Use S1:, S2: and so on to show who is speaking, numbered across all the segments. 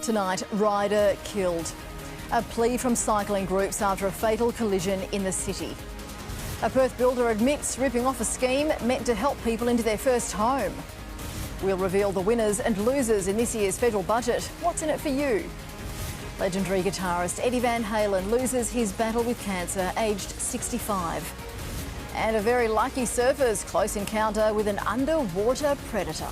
S1: Tonight, rider killed. A plea from cycling groups after a fatal collision in the city. A Perth builder admits ripping off a scheme meant to help people into their first home. We'll reveal the winners and losers in this year's federal budget. What's in it for you? Legendary guitarist Eddie Van Halen loses his battle with cancer, aged 65. And a very lucky surfer's close encounter with an underwater predator.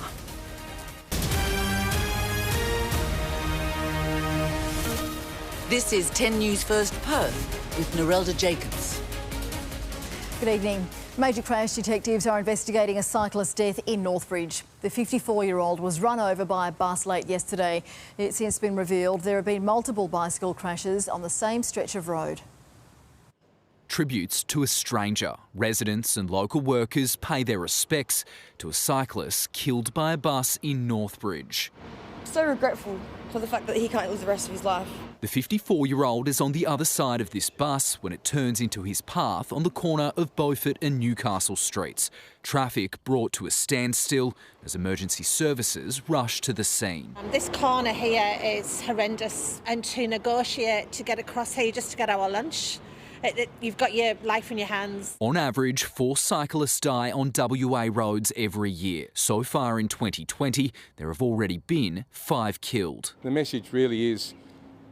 S2: This is 10 News First Perth with Narelda Jacobs.
S1: Good evening. Major crash detectives are investigating a cyclist death in Northbridge. The 54-year-old was run over by a bus late yesterday. It's since been revealed there have been multiple bicycle crashes on the same stretch of road.
S3: Tributes to a stranger. Residents and local workers pay their respects to a cyclist killed by a bus in Northbridge.
S4: So regretful for the fact that he can't live the rest of his life.
S3: The 54-year-old is on the other side of this bus when it turns into his path on the corner of Beaufort and Newcastle Streets. Traffic brought to a standstill as emergency services rush to the scene.
S5: This corner here is horrendous, and to negotiate to get across here just to get our lunch, you've got your life in your hands.
S3: On average, 4 cyclists die on WA roads every year. So far in 2020, there have already been 5 killed.
S6: The message really is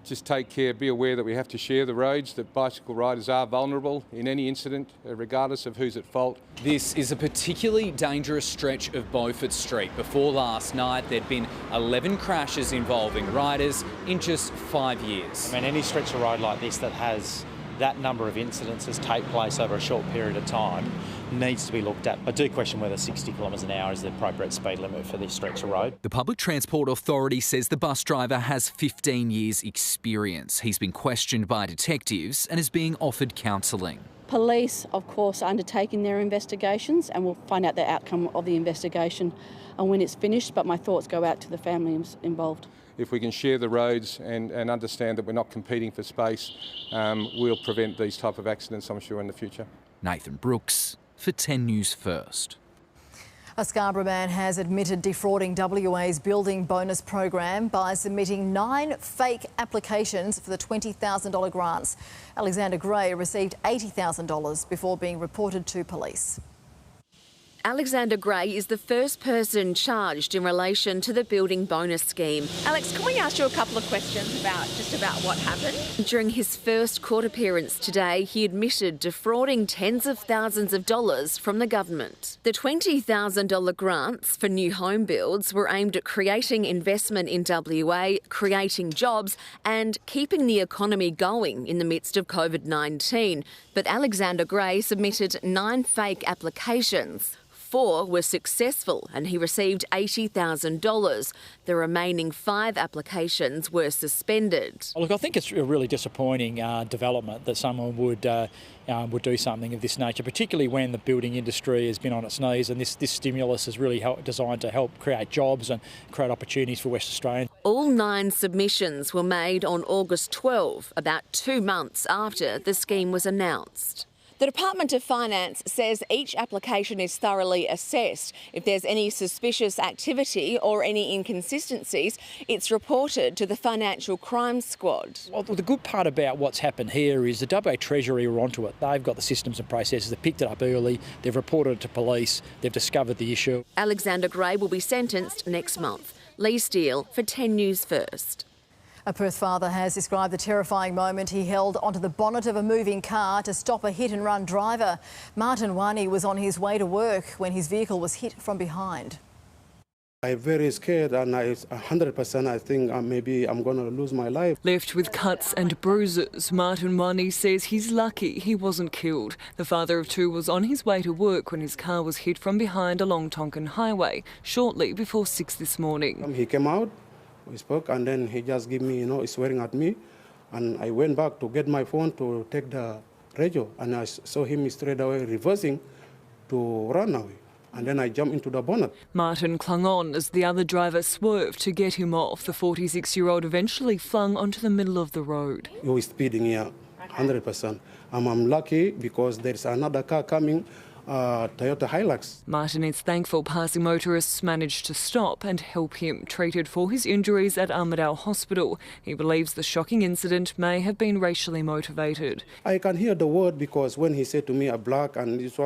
S6: just take care, be aware that we have to share the roads, that bicycle riders are vulnerable in any incident, regardless of who's at fault.
S7: This is a particularly dangerous stretch of Beaufort Street. Before last night, there'd been 11 crashes involving riders in just 5 years.
S8: I mean, any stretch of road like this that has that number of incidences take place over a short period of time needs to be looked at. I do question whether 60 kilometres an hour is the appropriate speed limit for this stretch of road.
S3: The Public Transport Authority says the bus driver has 15 years' experience. He's been questioned by detectives and is being offered counselling.
S9: Police, of course, are undertaking their investigations and we'll find out the outcome of the investigation and when it's finished, but my thoughts go out to the families involved.
S6: If we can share the roads and understand that we're not competing for space, we'll prevent these type of accidents, I'm sure, in the future.
S3: Nathan Brooks for 10 News First.
S1: A Scarborough man has admitted defrauding WA's building bonus program by submitting 9 fake applications for the $20,000 grants. Alexander Gray received $80,000 before being reported to police.
S10: Alexander Gray is the first person charged in relation to the building bonus scheme.
S11: Alex, can we ask you a couple of questions about what happened?
S10: During his first court appearance today, he admitted defrauding tens of thousands of dollars from the government. The $20,000 grants for new home builds were aimed at creating investment in WA, creating jobs and keeping the economy going in the midst of COVID-19. But Alexander Gray submitted 9 fake applications. 4 were successful and he received $80,000. The remaining 5 applications were suspended.
S8: Look, I think it's a really disappointing development that someone would do something of this nature, particularly when the building industry has been on its knees and this stimulus is really designed to help create jobs and create opportunities for West Australians.
S10: All 9 submissions were made on August 12, about 2 months after the scheme was announced.
S11: The Department of Finance says each application is thoroughly assessed. If there's any suspicious activity or any inconsistencies, it's reported to the Financial Crime Squad.
S8: Well, the good part about what's happened here is the WA Treasury are onto it. They've got the systems and processes. They've picked it up early. They've reported it to police. They've discovered the issue.
S10: Alexander Gray will be sentenced next month. Lee Steele for 10 News First.
S1: A Perth father has described the terrifying moment he held onto the bonnet of a moving car to stop a hit-and-run driver. Martin Wani was on his way to work when his vehicle was hit from behind.
S12: I'm very scared and 100% I think maybe I'm going to lose my life.
S13: Left with cuts and bruises, Martin Wani says he's lucky he wasn't killed. The father of 2 was on his way to work when his car was hit from behind along Tonkin Highway, shortly before 6 this morning.
S12: He came out. We spoke and then he just gave me, swearing at me. And I went back to get my phone to take the radio and I saw him straight away reversing to run away. And then I jumped into the bonnet.
S13: Martin clung on as the other driver swerved to get him off. The 46-year-old eventually flung onto the middle of the road.
S12: He was speeding here, 100%. I'm lucky because there's another car coming Toyota Hilux.
S13: Martin is thankful passing motorists managed to stop and help him, treated for his injuries at Armidale Hospital. He believes the shocking incident may have been racially motivated.
S12: I can hear the word because when he said to me a black and this,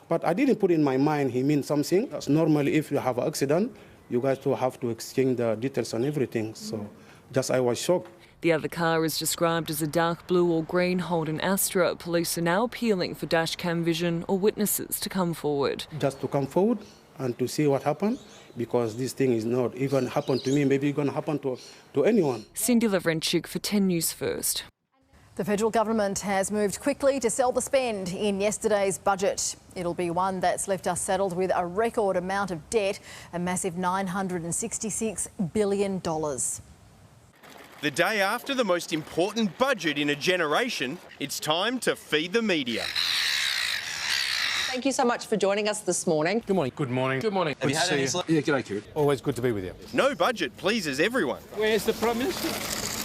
S12: but I didn't put in my mind he means something. Normally if you have an accident, you guys will have to exchange the details and everything. So just I was shocked.
S13: The other car is described as a dark blue or green Holden Astra. Police are now appealing for dashcam vision or witnesses to come forward.
S12: Just to come forward and to see what happened, because this thing is not even happened to me, maybe it's going to happen to anyone.
S13: Cindy Lavrenchik for 10 News First.
S1: The federal government has moved quickly to sell the spend in yesterday's budget. It'll be one that's left us saddled with a record amount of debt, a massive $966 billion.
S14: The day after the most important budget in a generation, it's time to feed the media.
S15: Thank you so much for joining us this morning.
S16: Good morning. Good morning. Good morning.
S14: Have you had any sleep?
S16: Yeah, g'day, Kieran. Always good to be with you.
S14: No budget pleases everyone.
S17: Where's the Prime Minister?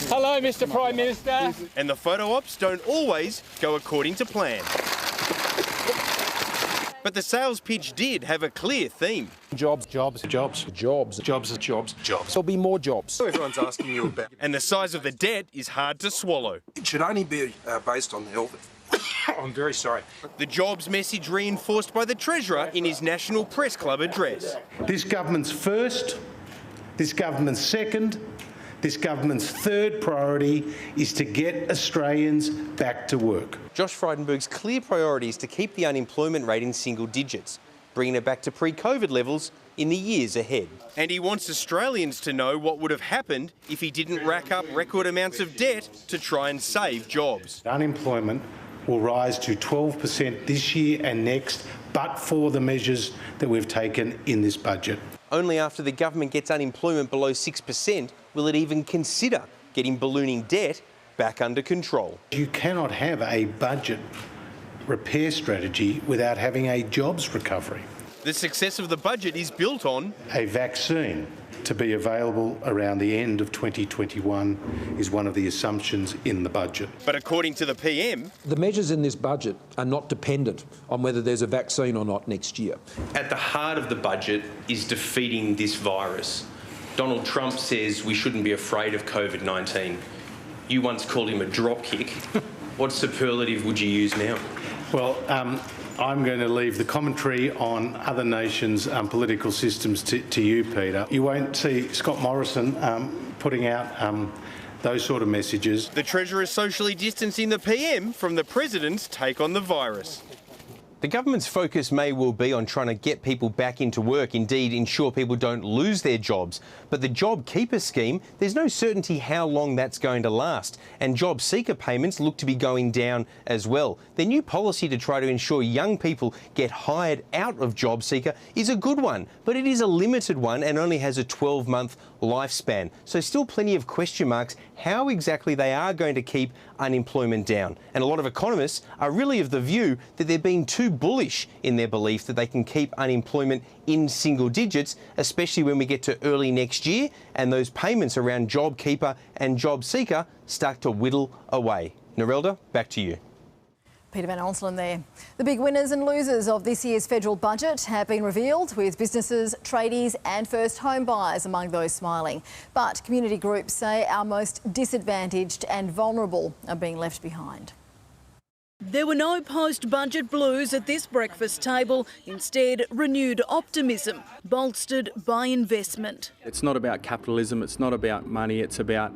S17: Hello, Mr Prime Minister.
S14: And the photo ops don't always go according to plan. But the sales pitch did have a clear theme.
S16: Jobs, jobs, jobs, jobs, jobs, jobs, jobs. There'll be more jobs.
S14: So everyone's asking you about. And the size of the debt is hard to swallow.
S18: It should only be based on the health.
S16: I'm very sorry.
S14: The jobs message reinforced by the Treasurer in his National Press Club address.
S19: This government's first, this government's second, this government's third priority is to get Australians back to work.
S14: Josh Frydenberg's clear priority is to keep the unemployment rate in single digits, bringing it back to pre-COVID levels in the years ahead. And he wants Australians to know what would have happened if he didn't rack up record amounts of debt to try and save jobs.
S19: Unemployment will rise to 12% this year and next, but for the measures that we've taken in this budget.
S14: Only after the government gets unemployment below 6% will it even consider getting ballooning debt back under control.
S19: You cannot have a budget repair strategy without having a jobs recovery.
S14: The success of the budget is built on
S19: a vaccine to be available around the end of 2021 is one of the assumptions in the budget.
S14: But according to the PM,
S20: the measures in this budget are not dependent on whether there's a vaccine or not next year.
S21: At the heart of the budget is defeating this virus. Donald Trump says we shouldn't be afraid of COVID-19. You once called him a dropkick. What superlative would you use now?
S19: Well, I'm going to leave the commentary on other nations' political systems to you, Peter. You won't see Scott Morrison putting out those sort of messages.
S14: The Treasurer is socially distancing the PM from the President's take on the virus. The government's focus may well be on trying to get people back into work, indeed ensure people don't lose their jobs. But the Job Keeper scheme, there's no certainty how long that's going to last. And job seeker payments look to be going down as well. Their new policy to try to ensure young people get hired out of job seeker is a good one, but it is a limited one and only has a 12-month lifespan. So still plenty of question marks how exactly they are going to keep unemployment down. And a lot of economists are really of the view that they're being too bullish in their belief that they can keep unemployment in single digits, especially when we get to early next year and those payments around JobKeeper and JobSeeker start to whittle away. Narelda, back to you.
S1: Peter Van Onselen there. The big winners and losers of this year's federal budget have been revealed, with businesses, tradies and first home buyers among those smiling. But community groups say our most disadvantaged and vulnerable are being left behind.
S22: There were no post-budget blues at this breakfast table. Instead, renewed optimism, bolstered by investment.
S23: It's not about capitalism, it's not about money, it's about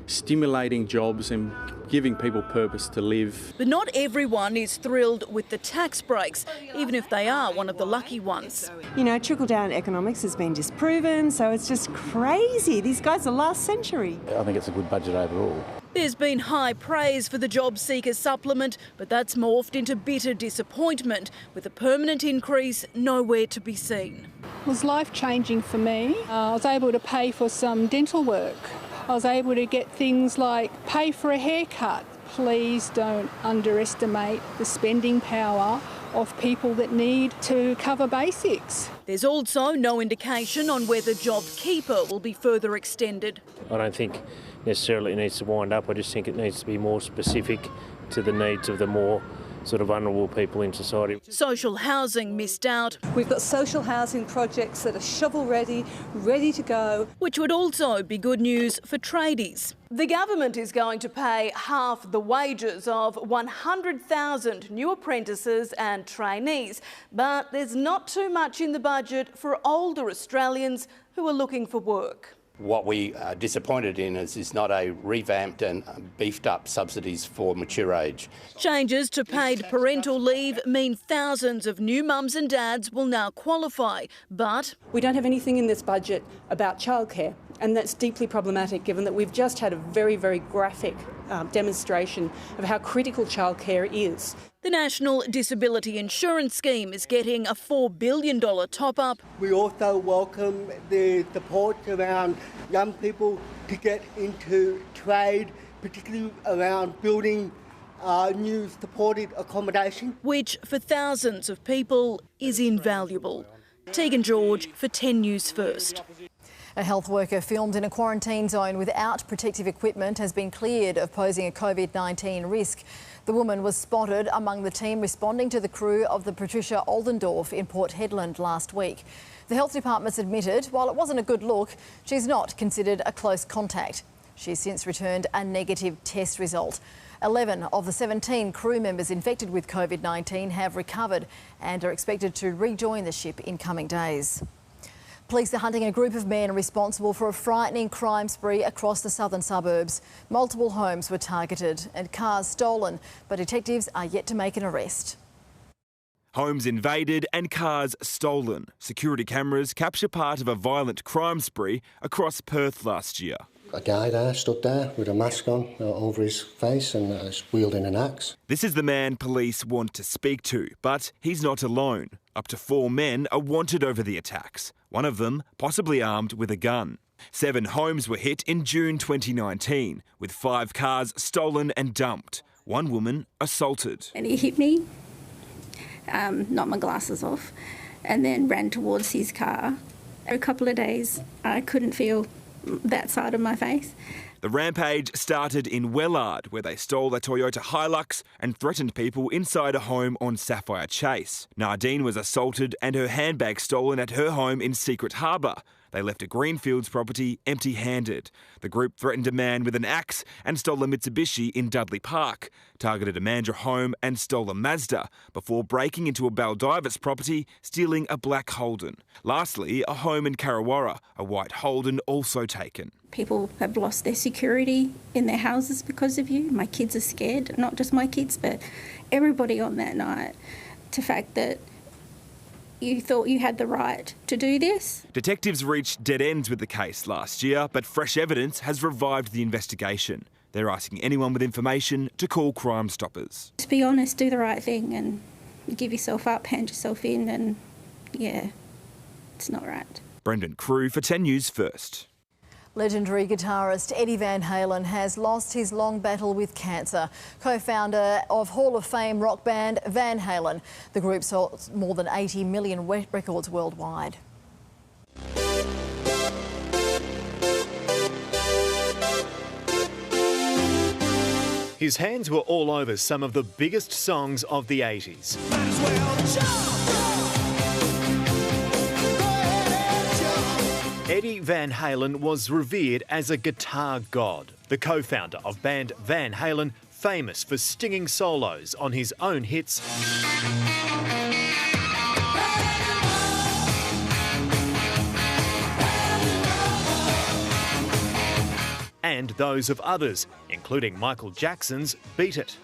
S23: stimulating jobs and giving people purpose to live.
S22: But not everyone is thrilled with the tax breaks, even if they are one of the lucky ones.
S24: You know, trickle-down economics has been disproven, so it's just crazy. These guys are last century.
S25: I think it's a good budget overall.
S22: There's been high praise for the job seeker supplement, but that's morphed into bitter disappointment, with a permanent increase nowhere to be seen.
S26: It was life-changing for me. I was able to pay for some dental work. I was able to get things like pay for a haircut. Please don't underestimate the spending power of people that need to cover basics.
S22: There's also no indication on whether JobKeeper will be further extended.
S27: I don't think necessarily it needs to wind up. I just think it needs to be more specific to the needs of the more
S2: sort of vulnerable people in society.
S22: Social housing missed out.
S4: We've got social housing projects that are shovel-ready, ready to go.
S22: Which would also be good news for tradies. The government is going to pay half the wages of 100,000 new apprentices and trainees, but there's not too much in the budget for older Australians who are looking for work.
S25: What we are disappointed in is not a revamped and beefed up subsidies for mature age.
S22: Changes to paid parental leave mean thousands of new mums and dads will now qualify, but
S4: we don't have anything in this budget about childcare, and that's deeply problematic given that we've just had a very, very graphic demonstration of how critical childcare is.
S22: The National Disability Insurance Scheme is getting a $4 billion top-up.
S5: We also welcome the support around young people to get into trade, particularly around building new supported accommodation.
S22: Which, for thousands of people, is invaluable. Tegan George for 10 News First.
S1: A health worker filmed in a quarantine zone without protective equipment has been cleared of posing a COVID-19 risk. The woman was spotted among the team responding to the crew of the Patricia Oldendorf in Port Hedland last week. The health department's admitted, while it wasn't a good look, she's not considered a close contact. She's since returned a negative test result. 11 of the 17 crew members infected with COVID-19 have recovered and are expected to rejoin the ship in coming days. Police are hunting a group of men responsible for a frightening crime spree across the southern suburbs. Multiple homes were targeted and cars stolen, but detectives are yet to make an arrest.
S6: Homes invaded and cars stolen. Security cameras capture part of a violent crime spree across Perth last year.
S7: A guy there stood there with a mask on over his face and is wielding an axe.
S6: This is the man police want to speak to, but he's not alone. Up to 4 men are wanted over the attacks, one of them possibly armed with a gun. 7 homes were hit in June 2019, with 5 cars stolen and dumped. 1 woman assaulted.
S9: And he hit me, knocked my glasses off, and then ran towards his car. For a couple of days, I couldn't feel that side of my face.
S6: The rampage started in Wellard, where they stole a Toyota Hilux and threatened people inside a home on Sapphire Chase. Nardine was assaulted and her handbag stolen at her home in Secret Harbour. They left a Greenfields property empty-handed. The group threatened a man with an axe and stole a Mitsubishi in Dudley Park, targeted a Mandurah home and stole a Mazda before breaking into a Baldivis property, stealing a black Holden. Lastly, a home in Karrawara, a white Holden also taken.
S9: People have lost their security in their houses because of you. My kids are scared, not just my kids, but everybody on that night. The fact that you thought you had the right to do this.
S6: Detectives reached dead ends with the case last year, but fresh evidence has revived the investigation. They're asking anyone with information to call Crime Stoppers.
S9: Just be honest, do the right thing and give yourself up, hand yourself in, and yeah, it's not right.
S6: Brendan Crew for 10 News First.
S1: Legendary guitarist Eddie Van Halen has lost his long battle with cancer. Co-founder of Hall of Fame rock band Van Halen. The group sold more than 80 million records worldwide.
S27: His hands were all over some of the biggest songs of the 80s. Eddie Van Halen was revered as a guitar god. The co-founder of band Van Halen, famous for stinging solos on his own hits and those of others, including Michael Jackson's Beat It.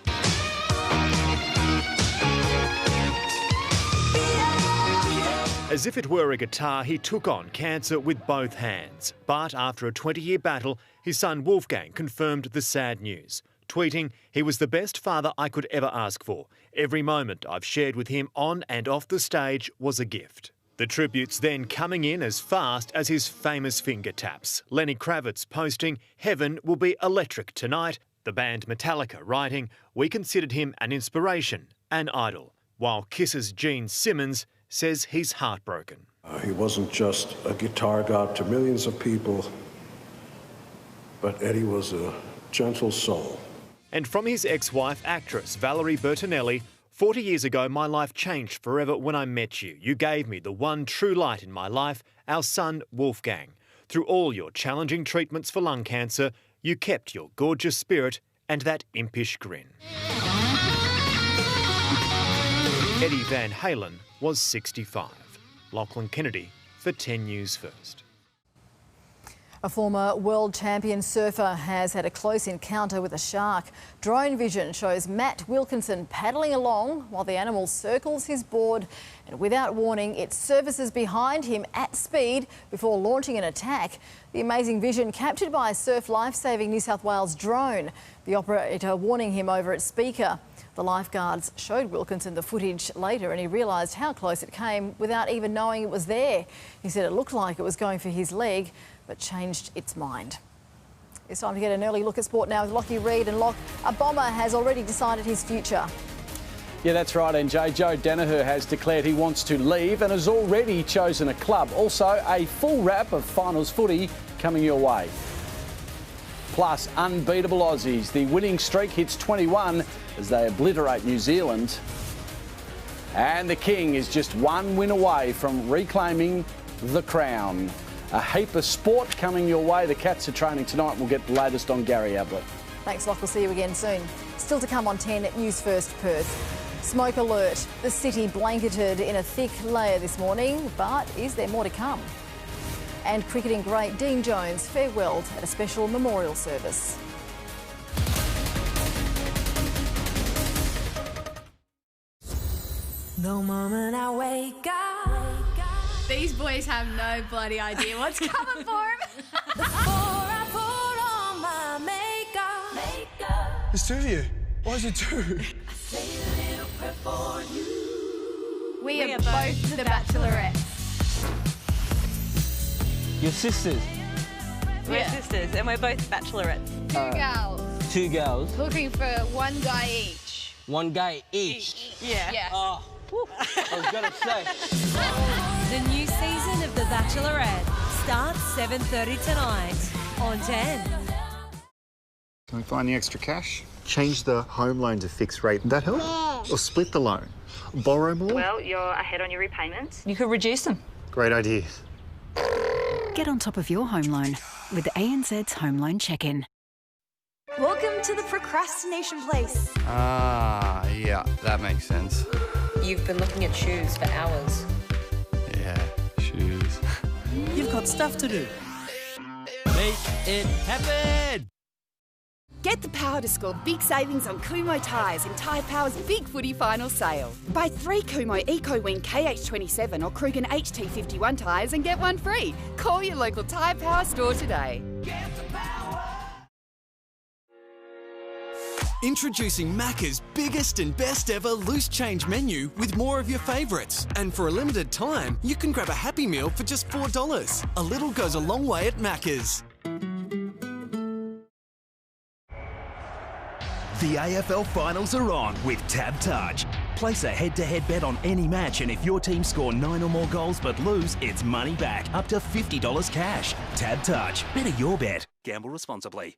S27: As if it were a guitar, he took on cancer with both hands. But after a 20-year battle, his son Wolfgang confirmed the sad news, tweeting, "He was the best father I could ever ask for. Every moment I've shared with him on and off the stage was a gift." The tributes then coming in as fast as his famous finger taps. Lenny Kravitz posting, "Heaven will be electric tonight." The band Metallica writing, "We considered him an inspiration, an idol." While Kiss's Gene Simmons says he's heartbroken.
S28: He wasn't just a guitar god to millions of people, but Eddie was a gentle soul.
S27: And from his ex-wife actress Valerie Bertinelli, 40 years ago, my life changed forever when I met you. You gave me the one true light in my life, our son Wolfgang. Through all your challenging treatments for lung cancer, you kept your gorgeous spirit and that impish grin. Eddie Van Halen was 65. Lachlan Kennedy for 10 News First.
S1: A former world champion surfer has had a close encounter with a shark. Drone vision shows Matt Wilkinson paddling along while the animal circles his board, and without warning it surfaces behind him at speed before launching an attack. The amazing vision captured by a Surf Lifesaving New South Wales drone, the operator warning him over its speaker. The lifeguards showed Wilkinson the footage later and he realised how close it came without even knowing it was there. He said it looked like it was going for his leg, but changed its mind. It's time to get an early look at sport now with Lockie Reid. And Lock, a bomber has already decided his future.
S3: Yeah, that's right, NJ. Joe Danaher has declared he wants to leave and has already chosen a club. Also, a full wrap of finals footy coming your way. Plus, unbeatable Aussies. The winning streak hits 21 as they obliterate New Zealand. And the King is just one win away from reclaiming the crown. A heap of sport coming your way. The Cats are training tonight. We'll get the latest on Gary Ablett.
S1: Thanks, Lock. We'll see you again soon. Still to come on 10 News First Perth. Smoke alert. The city blanketed in a thick layer this morning, but is there more to come? And cricketing great Dean Jones farewelled at a special memorial service.
S8: The moment I wake up,
S10: these boys have no bloody idea what's coming for them.
S8: before I put on my makeup.
S11: There's two of you. Why is it two?
S8: I say a little prayer for you.
S10: We are both the Bachelorettes.
S12: Your sisters?
S10: We're
S8: sisters, and we're both bachelorettes.
S10: Two girls.
S12: 2 girls.
S10: Looking for one guy each.
S12: One guy each.
S8: Yeah.
S12: Oh, I was gonna say.
S8: The new season of The Bachelorette starts 7:30 tonight on 10.
S13: Can we find the extra cash? Change the home loan to fixed rate. That help? Or split the loan? Borrow more?
S15: Well, you're ahead on your repayments.
S8: You could reduce them.
S13: Great idea.
S17: Get on top of your home loan with ANZ's Home Loan Check-In.
S8: Welcome to the procrastination place.
S13: Ah, yeah, that makes sense.
S8: You've been looking at shoes for hours.
S13: Yeah, shoes.
S12: You've got stuff to do. Make it happen!
S29: Get the power to score big savings on Kumho tyres in Tyre Power's Big Footy Final Sale. Buy 3 Kumho EcoWing KH27 or Krugen HT51 tyres and get one free. Call your local Tyre Power store today.
S30: Introducing Macca's biggest and best ever loose change menu with more of your favourites. And for a limited time, you can grab a Happy Meal for just $4. A little goes a long way at Macca's.
S31: The AFL finals are on with Tab Touch. Place a head-to-head bet on any match, and if your team score 9 or more goals but lose, it's money back, up to $50 cash. Tab Touch. Better your bet. Gamble responsibly.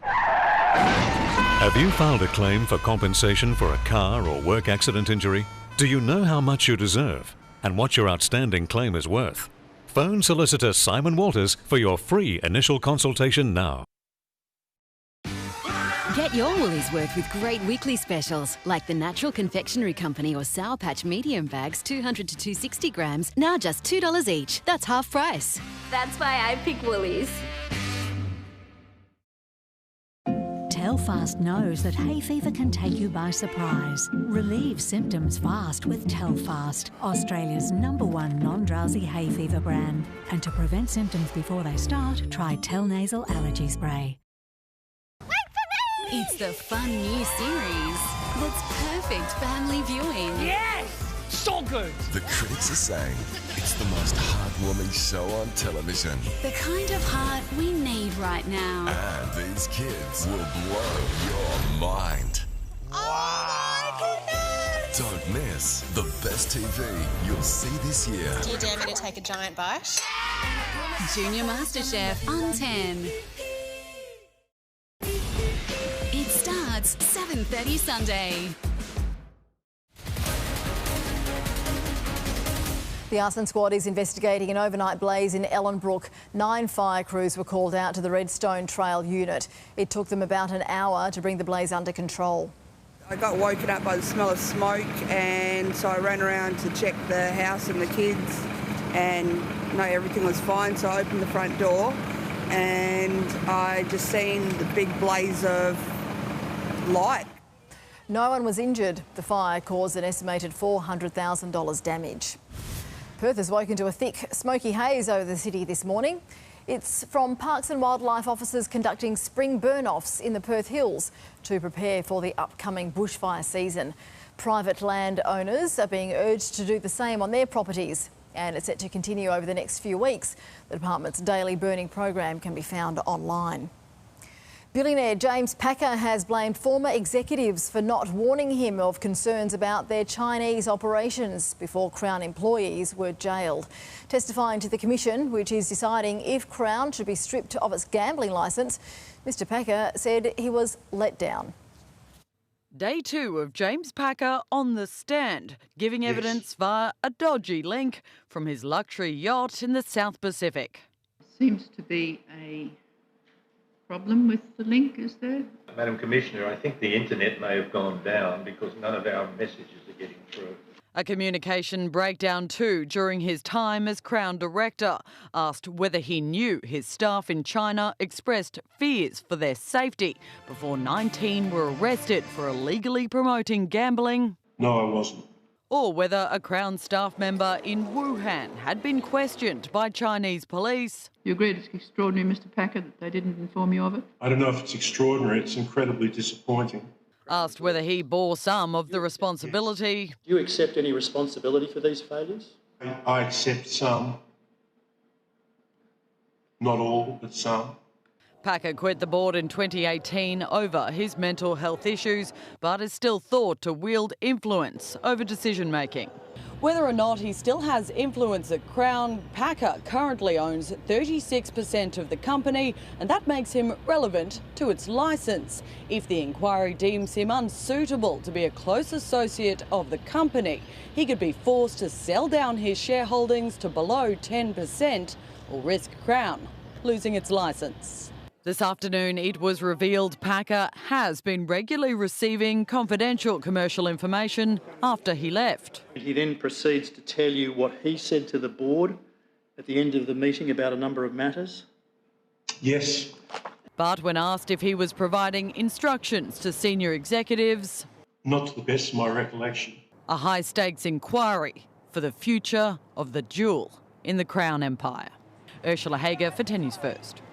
S32: Have you filed a claim for compensation for a car or work accident injury? Do you know how much you deserve and what your outstanding claim is worth? Phone solicitor Simon Walters for your free initial consultation now.
S17: Get your Woolies worth with great weekly specials like the Natural Confectionery Company or Sour Patch medium bags 200 to 260 grams, now just $2 each. That's half price.
S8: That's why I pick Woolies.
S33: Telfast knows that hay fever can take you by surprise. Relieve symptoms fast with Telfast, Australia's #1 non-drowsy hay fever brand. And to prevent symptoms before they start, try Telnasal Allergy Spray.
S17: It's the fun new series that's perfect family viewing.
S12: Yes! So good!
S34: The critics are saying it's the most heartwarming show on television.
S17: The kind of heart we need right now.
S34: And these kids will blow your mind.
S17: Oh my goodness!
S34: Don't miss the best TV you'll see this year.
S10: Do you dare me to take a giant bite?
S17: Junior MasterChef on 10. It starts 7:30 Sunday.
S1: The arson squad is investigating an overnight blaze in Ellenbrook. 9 fire crews were called out to the Redstone Trail unit. It took them about an hour to bring the blaze under control.
S2: I got woken up by the smell of smoke, and so I ran around to check the house and the kids, and no, everything was fine. So I opened the front door and I just seen the big blaze of light.
S1: No one was injured. The fire caused an estimated $400,000 damage. Perth has woken to a thick, smoky haze over the city this morning. It's from Parks and Wildlife officers conducting spring burn-offs in the Perth Hills to prepare for the upcoming bushfire season. Private land owners are being urged to do the same on their properties, and it's set to continue over the next few weeks. The department's daily burning program can be found online. Billionaire James Packer has blamed former executives for not warning him of concerns about their Chinese operations before Crown employees were jailed. Testifying to the Commission, which is deciding if Crown should be stripped of its gambling licence, Mr Packer said he was let down.
S4: Day 2 of James Packer on the stand, giving evidence via a dodgy link from his luxury yacht in the South Pacific.
S5: Seems to be a problem with the link, is there?
S14: Madam Commissioner, I think the internet may have gone down because none of our messages are getting through.
S4: A communication breakdown too during his time as Crown Director. Asked whether he knew his staff in China expressed fears for their safety before 19 were arrested for illegally promoting gambling.
S14: No, I wasn't.
S4: Or whether a Crown staff member in Wuhan had been questioned by Chinese police.
S5: You agree it's extraordinary, Mr Packer, that they didn't inform you of it?
S14: I don't know if it's extraordinary, it's incredibly disappointing.
S4: Asked whether he bore some of the responsibility.
S16: Do you accept any responsibility for these failures?
S14: I accept some. Not all, but some.
S4: Packer quit the board in 2018 over his mental health issues, but is still thought to wield influence over decision-making. Whether or not he still has influence at Crown, Packer currently owns 36% of the company, and that makes him relevant to its licence. If the inquiry deems him unsuitable to be a close associate of the company, he could be forced to sell down his shareholdings to below 10% or risk Crown losing its licence. This afternoon, it was revealed Packer has been regularly receiving confidential commercial information after he left.
S16: He then proceeds to tell you what he said to the board at the end of the meeting about a number of matters?
S14: Yes.
S4: But when asked if he was providing instructions to senior executives...
S14: Not to the best of my recollection.
S4: A high-stakes inquiry for the future of the jewel in the Crown Empire. Ursula Hager for 10 News First.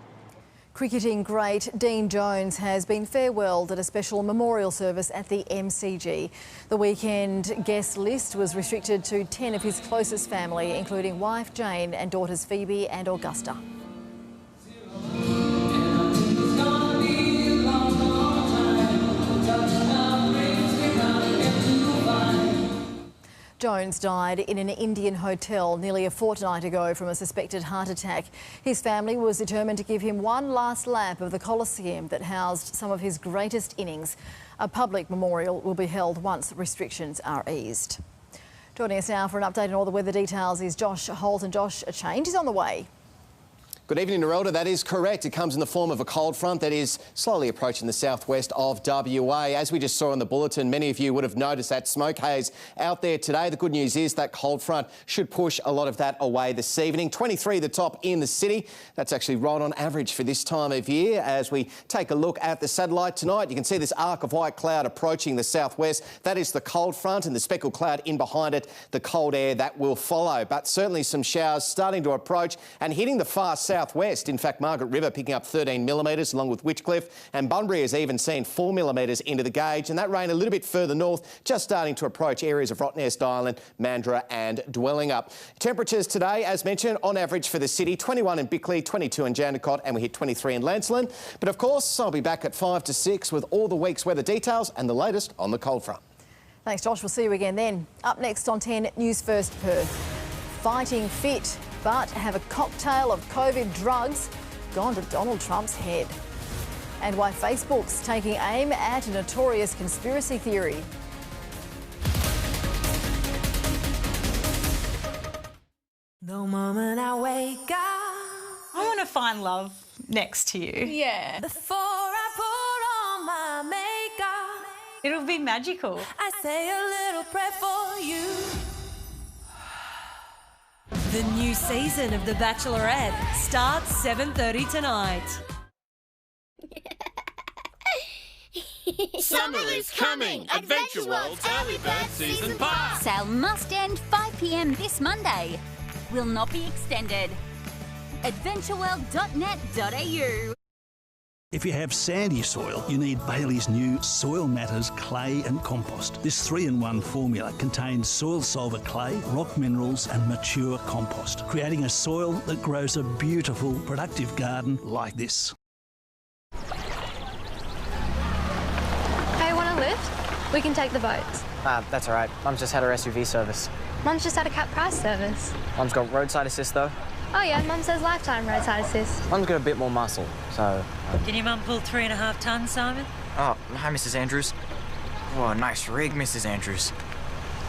S1: Cricketing great Dean Jones has been farewelled at a special memorial service at the MCG. The weekend guest list was restricted to 10 of his closest family, including wife Jane and daughters Phoebe and Augusta. Jones died in an Indian hotel nearly a fortnight ago from a suspected heart attack. His family was determined to give him one last lap of the Coliseum that housed some of his greatest innings. A public memorial will be held once restrictions are eased. Joining us now for an update on all the weather details is Josh Holt. And Josh, a change is on the way.
S18: Good evening, Narelda. That is correct. It comes in the form of a cold front that is slowly approaching the southwest of WA. As we just saw in the bulletin, many of you would have noticed that smoke haze out there today. The good news is that cold front should push a lot of that away this evening. 23 the top in the city. That's actually right on average for this time of year. As we take a look at the satellite tonight, you can see this arc of white cloud approaching the southwest. That is the cold front, and the speckled cloud in behind it, the cold air that will follow. But certainly some showers starting to approach and hitting the far southwest. In fact, Margaret River picking up 13 millimetres along with Witchcliffe, and Bunbury has even seen 4 millimetres into the gauge, and that rain a little bit further north, just starting to approach areas of Rottnest Island, Mandurah and Dwellingup. Temperatures today, as mentioned, on average for the city, 21 in Bickley, 22 in Jandakot, and we hit 23 in Lancelin. But of course, I'll be back at 5 to 6 with all the week's weather details and the latest on the cold front.
S1: Thanks, Josh. We'll see you again then. Up next on 10 News First Perth. Fighting fit, but have a cocktail of COVID drugs gone to Donald Trump's head. And why Facebook's taking aim at a notorious conspiracy theory.
S3: The moment I wake up, I want to find love next to you.
S10: Yeah.
S3: Before I put on my makeup, it'll be magical. I say a little prayer for you.
S8: The new season of The Bachelorette starts 7:30 tonight.
S6: Summer is coming! Adventure World's Early Bird Season Pass!
S7: Sale must end 5 p.m. this Monday. Will not be extended. adventureworld.net.au.
S9: If you have sandy soil, you need Bailey's new Soil Matters Clay and Compost. This 3-in-1 formula contains soil solver clay, rock minerals and mature compost, creating a soil that grows a beautiful, productive garden like this.
S19: Hey, want a lift? We can take the boats.
S20: That's all right. Mum's just had her SUV service.
S19: Mum's just had a cap price service.
S20: Mum's got roadside assist though.
S19: Oh yeah, Mum says lifetime roadside assist.
S20: Mum's got a bit more muscle, so...
S8: Can your mum pull 3.5 tonnes, Simon?
S20: Oh, hi, Mrs. Andrews. Oh, nice rig, Mrs. Andrews.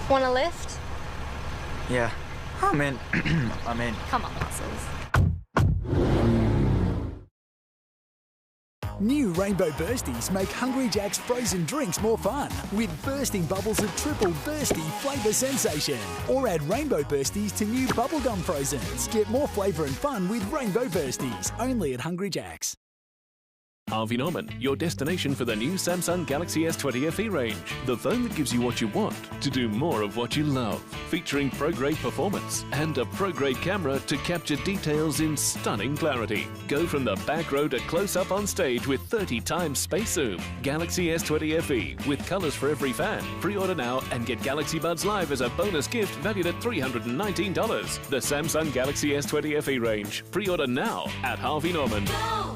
S19: Want a lift?
S20: Yeah. I'm in. I'm in.
S19: Come on, muscles.
S21: New Rainbow Bursties make Hungry Jack's frozen drinks more fun with bursting bubbles of triple bursty flavour sensation. Or add Rainbow Bursties to new bubblegum frozens. Get more flavour and fun with Rainbow Bursties, only at Hungry Jack's.
S31: Harvey Norman, your destination for the new Samsung Galaxy S20 FE range. The phone that gives you what you want to do more of what you love. Featuring pro-grade performance and a pro-grade camera to capture details in stunning clarity. Go from the back row to close-up on stage with 30 times space zoom. Galaxy S20 FE with colours for every fan. Pre-order now and get Galaxy Buds Live as a bonus gift valued at $319. The Samsung Galaxy S20 FE range. Pre-order now at Harvey Norman.
S3: Go!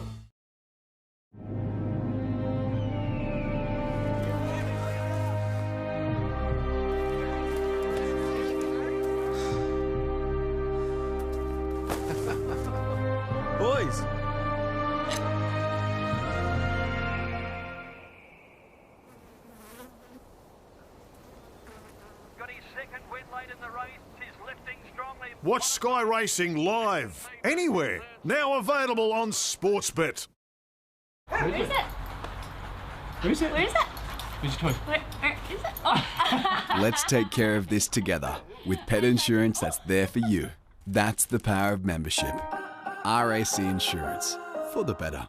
S11: Boys!
S22: Watch Sky Racing live, anywhere. Now available on Sportsbet.
S10: Where is it?
S11: Where is it?
S10: Where is it?
S11: Where's your toy?
S10: Where is it? Oh.
S23: Let's take care of this together with pet insurance that's there for you. That's the power of membership. RAC Insurance, for the better.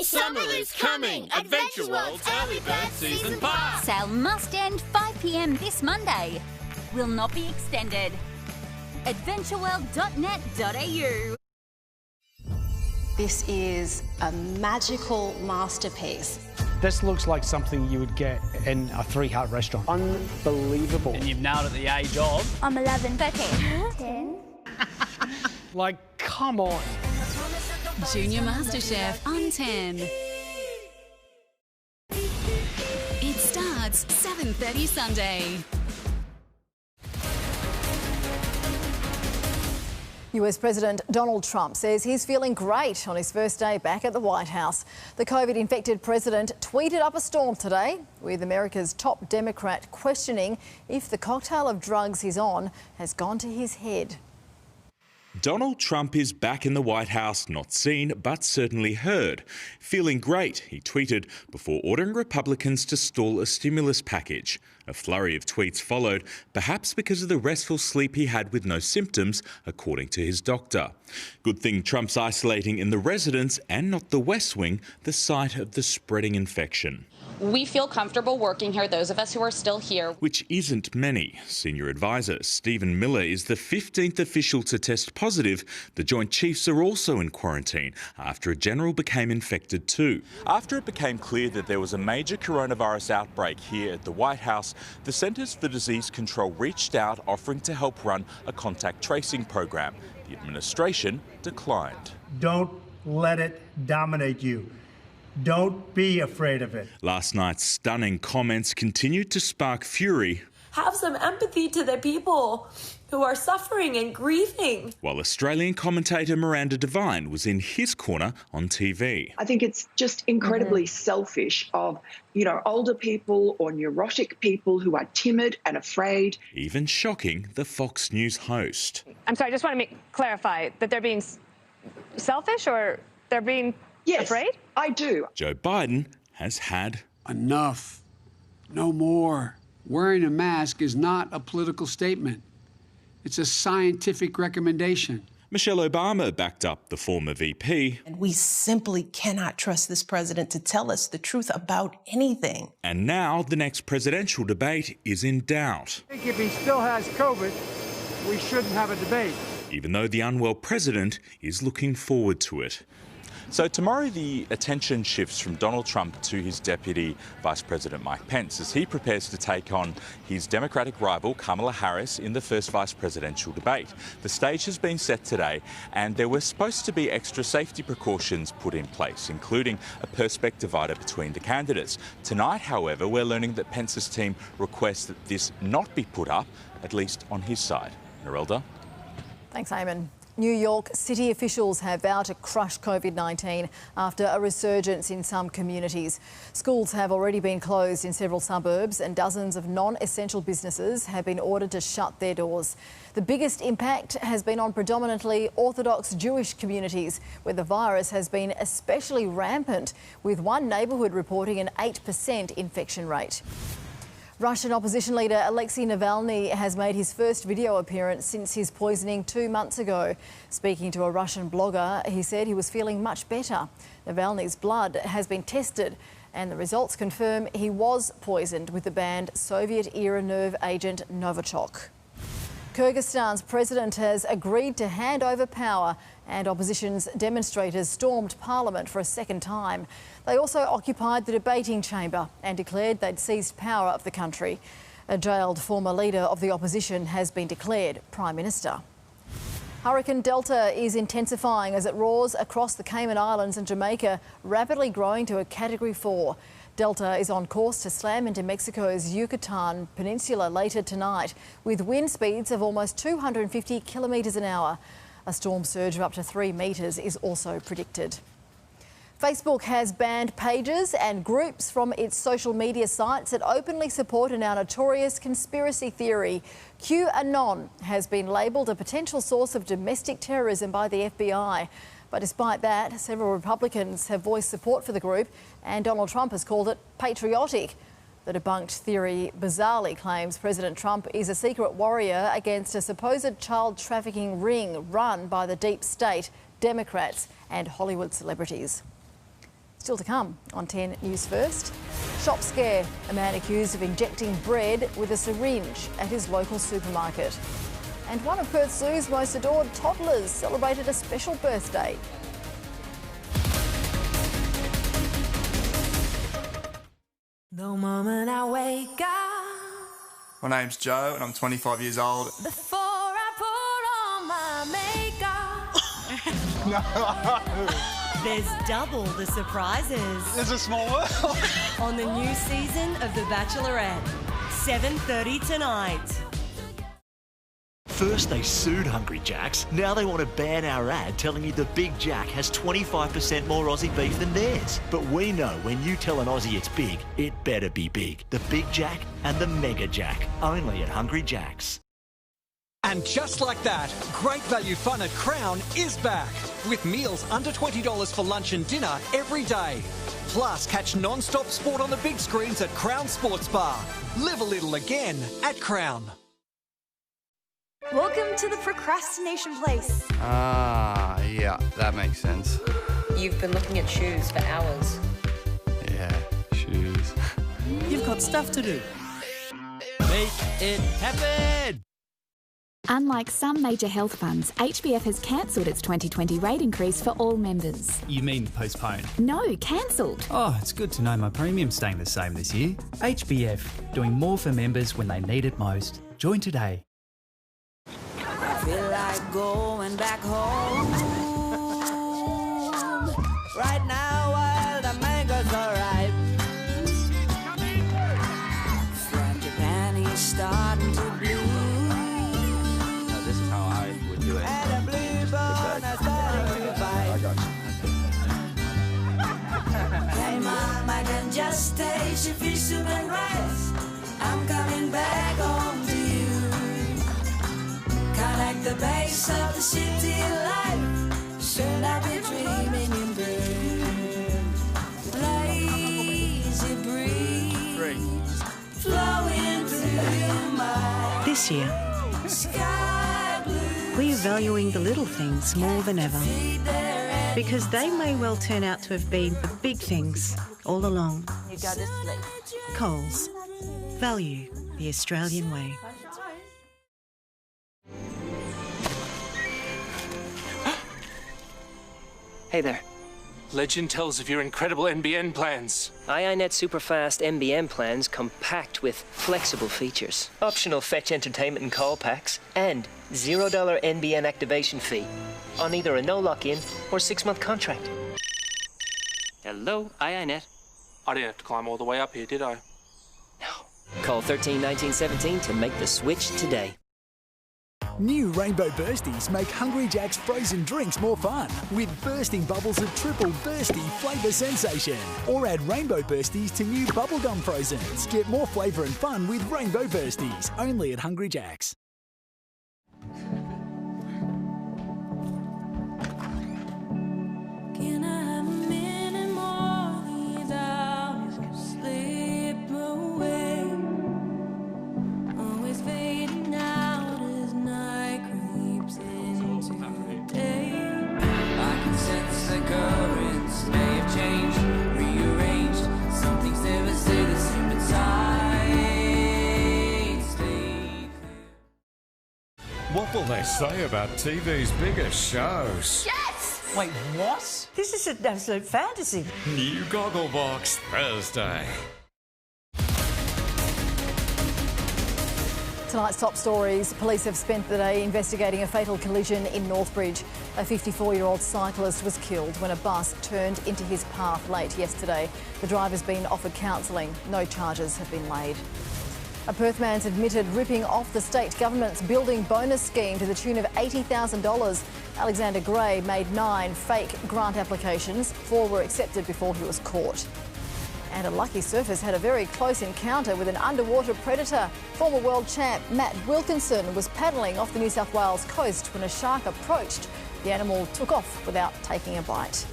S6: Summer is coming! Adventure World's Early Bird Season Pass!
S7: Sale must end 5 p.m. this Monday. Will not be extended. adventureworld.net.au.
S24: This is a magical masterpiece.
S25: This looks like something you would get in a 3-heart restaurant. Unbelievable.
S12: And you've nailed at the age of?
S24: I'm 11. 13. 10.
S25: Like, come on.
S17: Junior MasterChef on 10. It starts 7:30 Sunday.
S1: US President Donald Trump says he's feeling great on his first day back at the White House. The COVID-infected president tweeted up a storm today, with America's top Democrat questioning if the cocktail of drugs he's on has gone to his head.
S26: Donald Trump is back in the White House, not seen but certainly heard. Feeling great, he tweeted, before ordering Republicans to stall a stimulus package. A flurry of tweets followed, perhaps because of the restful sleep he had with no symptoms, according to his doctor. Good thing Trump's isolating in the residence and not the West Wing, the site of the spreading infection.
S27: We feel comfortable working here, those of us who are still here.
S26: Which isn't many. Senior advisor Stephen Miller is the 15th official to test positive. The Joint Chiefs are also in quarantine after a general became infected too. After it became clear that there was a major coronavirus outbreak here at the White House, the Centres for Disease Control reached out offering to help run a contact tracing program. The administration declined.
S28: Don't let it dominate you. Don't be afraid of it.
S26: Last night's stunning comments continued to spark fury.
S2: have some empathy to the people who are suffering and grieving.
S26: While Australian commentator Miranda Devine was in his corner on TV.
S31: I think it's just incredibly selfish of, older people or neurotic people who are timid and afraid.
S26: Even shocking the Fox News host.
S4: I'm sorry, I just want to clarify that they're being selfish or they're being afraid?
S31: I do.
S26: Joe Biden has had
S5: enough. No more. Wearing a mask is not a political statement. It's a scientific recommendation.
S26: Michelle Obama backed up the former VP.
S9: And we simply cannot trust this president to tell us the truth about anything.
S26: And now the next presidential debate is in doubt.
S28: I think if he still has COVID, we shouldn't have a debate.
S26: Even though the unwell president is looking forward to it. So tomorrow the attention shifts from Donald Trump to his deputy Vice President Mike Pence as he prepares to take on his Democratic rival Kamala Harris in the first vice presidential debate. The stage has been set today and there were supposed to be extra safety precautions put in place, including a perspex divider between the candidates. Tonight, however, we're learning that Pence's team requests that this not be put up, at least on his side. Narelda?
S1: Thanks, Eamon. New York City officials have vowed to crush COVID-19 after a resurgence in some communities. Schools have already been closed in several suburbs and dozens of non-essential businesses have been ordered to shut their doors. The biggest impact has been on predominantly Orthodox Jewish communities, where the virus has been especially rampant, with one neighbourhood reporting an 8% infection rate. Russian opposition leader Alexei Navalny has made his first video appearance since his poisoning 2 months ago. Speaking to a Russian blogger, he said he was feeling much better. Navalny's blood has been tested and the results confirm he was poisoned with the banned Soviet-era nerve agent Novichok. Kyrgyzstan's president has agreed to hand over power and opposition's demonstrators stormed parliament for a second time. They also occupied the debating chamber and declared they'd seized power of the country. A jailed former leader of the opposition has been declared Prime Minister. Hurricane Delta is intensifying as it roars across the Cayman Islands and Jamaica, rapidly growing to a Category 4. Delta is on course to slam into Mexico's Yucatan Peninsula later tonight, with wind speeds of almost 250 kilometres an hour. A storm surge of up to 3 metres is also predicted. Facebook has banned pages and groups from its social media sites that openly support a now notorious conspiracy theory. QAnon has been labelled a potential source of domestic terrorism by the FBI. But despite that, several Republicans have voiced support for the group and Donald Trump has called it patriotic. The debunked theory bizarrely claims President Trump is a secret warrior against a supposed child trafficking ring run by the deep state, Democrats and Hollywood celebrities. Still to come on 10 News First. Shop scare, a man accused of injecting bread with a syringe at his local supermarket. And one of Perth's zoo's most adored toddlers celebrated a special birthday.
S3: The moment I wake up,
S13: my name's Joe and I'm 25 years old.
S3: before I put on my makeup.
S13: No!
S8: There's double the surprises.
S13: There's a small world.
S8: On the new season of The Bachelorette, 7:30 tonight.
S12: First they sued Hungry Jack's, now they want to ban our ad telling you the Big Jack has 25% more Aussie beef than theirs. But we know when you tell an Aussie it's big, it better be big. The Big Jack and the Mega Jack, only at Hungry Jack's.
S14: And just like that, great value fun at Crown is back, with meals under $20 for lunch and dinner every day. Plus, catch non-stop sport on the big screens at Crown Sports Bar. Live a little again at Crown.
S10: Welcome to the procrastination place.
S15: Ah, yeah, that makes sense.
S16: You've been looking at shoes for hours.
S15: Yeah, shoes.
S12: You've got stuff to do. Make it happen!
S18: Unlike some major health funds, HBF has cancelled its 2020 rate increase for all members.
S11: You mean postponed?
S18: No, cancelled.
S11: Oh, it's good to know my premium's staying the same this year. HBF, doing more for members when they need it most. Join today.
S3: I feel like going back home. Right now while the mangoes are ripe. Frangipani stars. just taste your fish soup and rice. I'm coming back home to you. Kinda like the base of the city life. Should I be dreaming in bed? Lazy breeze flowing through your mind.
S6: This year, we're valuing the little things more than ever, because they may well turn out to have been the big things all along.
S3: You go to sleep.
S6: Coles. Value the Australian way.
S7: Hey there.
S6: Legend tells of your incredible NBN plans.
S7: iiNet Superfast NBN plans come packed with flexible features, optional fetch entertainment and call packs, and $0 NBN activation fee on either a no lock-in or 6-month contract. Hello, iiNet.
S6: I didn't have to climb all the way up here, did I?
S7: Call 13 19 17 to make the switch today.
S19: New Rainbow Bursties make Hungry Jack's frozen drinks more fun with bursting bubbles of triple bursty flavour sensation. Or add Rainbow Bursties to new bubblegum frozens. Get more flavour and fun with Rainbow Bursties, only at Hungry Jack's.
S3: Can I have a minute more? These hours could slip away. Always fading out as night creeps into day. I can sense the currents may have changed, rearranged. Some things never stay the same, but sights stay.
S20: What will they say about TV's biggest shows?
S3: Yes!
S21: Wait, what? This is an absolute fantasy.
S20: New Gogglebox Thursday.
S1: Tonight's top stories. Police have spent the day investigating a fatal collision in Northbridge. A 54-year-old cyclist was killed when a bus turned into his path late yesterday. The driver's been offered counselling. No charges have been laid. A Perth man's admitted ripping off the state government's building bonus scheme to the tune of $80,000. Alexander Gray made 9 fake grant applications. 4 were accepted before he was caught. And a lucky surfer's had a very close encounter with an underwater predator. Former world champ Matt Wilkinson was paddling off the New South Wales coast when a shark approached. The animal took off without taking a bite.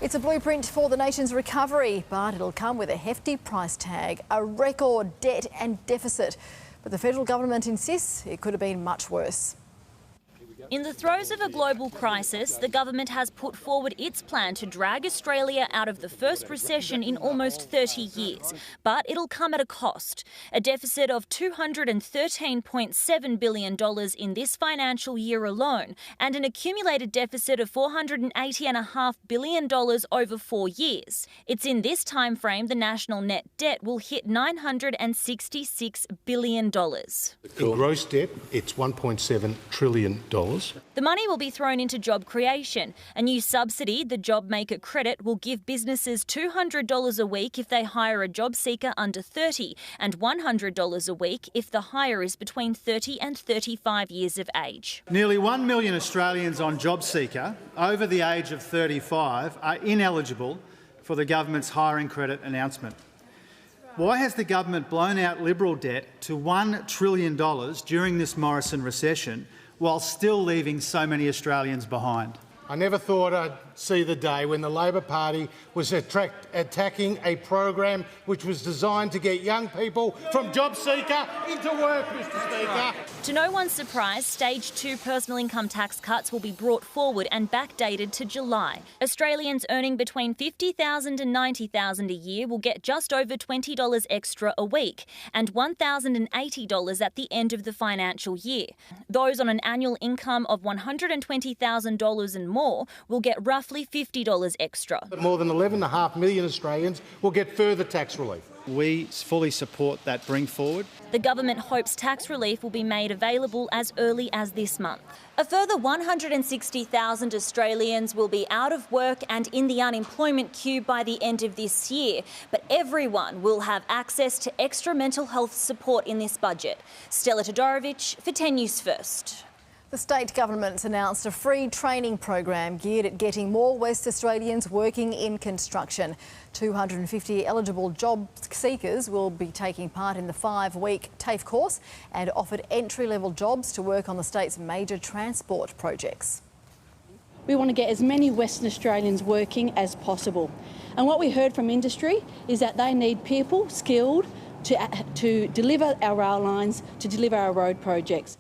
S1: It's a blueprint for the nation's recovery, but it'll come with a hefty price tag, a record debt and deficit. But the federal government insists it could have been much worse.
S22: In the throes of a global crisis, the government has put forward its plan to drag Australia out of the first recession in almost 30 years. But it'll come at a cost. A deficit of $213.7 billion in this financial year alone, and an accumulated deficit of $480.5 billion over 4 years. It's in this time frame the national net debt will hit $966 billion.
S23: In gross debt, it's $1.7 trillion.
S22: The money will be thrown into job creation. A new subsidy, the Job Maker Credit, will give businesses $200 a week if they hire a job seeker under 30 and $100 a week if the hire is between 30 and 35 years of age.
S31: Nearly 1 million Australians on job seeker over the age of 35 are ineligible for the government's hiring credit announcement. Why has the government blown out Liberal debt to $1 trillion during this Morrison recession while still leaving so many Australians behind?
S23: I never thought I'd see the day when the Labor Party was attacking a program which was designed to get young people from job seeker into work, Mr Speaker.
S22: To no one's surprise, Stage 2 personal income tax cuts will be brought forward and backdated to July. Australians earning between $50,000 and $90,000 a year will get just over $20 extra a week and $1,080 at the end of the financial year. Those on an annual income of $120,000 and more will get roughly $50 extra.
S23: More than 11.5 million Australians will get further tax relief.
S31: We fully support that bring forward.
S22: The government hopes tax relief will be made available as early as this month. A further 160,000 Australians will be out of work and in the unemployment queue by the end of this year, but everyone will have access to extra mental health support in this budget. Stella Todorovic for 10 News First.
S1: The state government's announced a free training program geared at getting more West Australians working in construction. 250 eligible job seekers will be taking part in the 5-week TAFE course and offered entry-level jobs to work on the state's major transport projects.
S2: We want to get as many Western Australians working as possible. And what we heard from industry is that they need people skilled to deliver our rail lines, to deliver our road projects.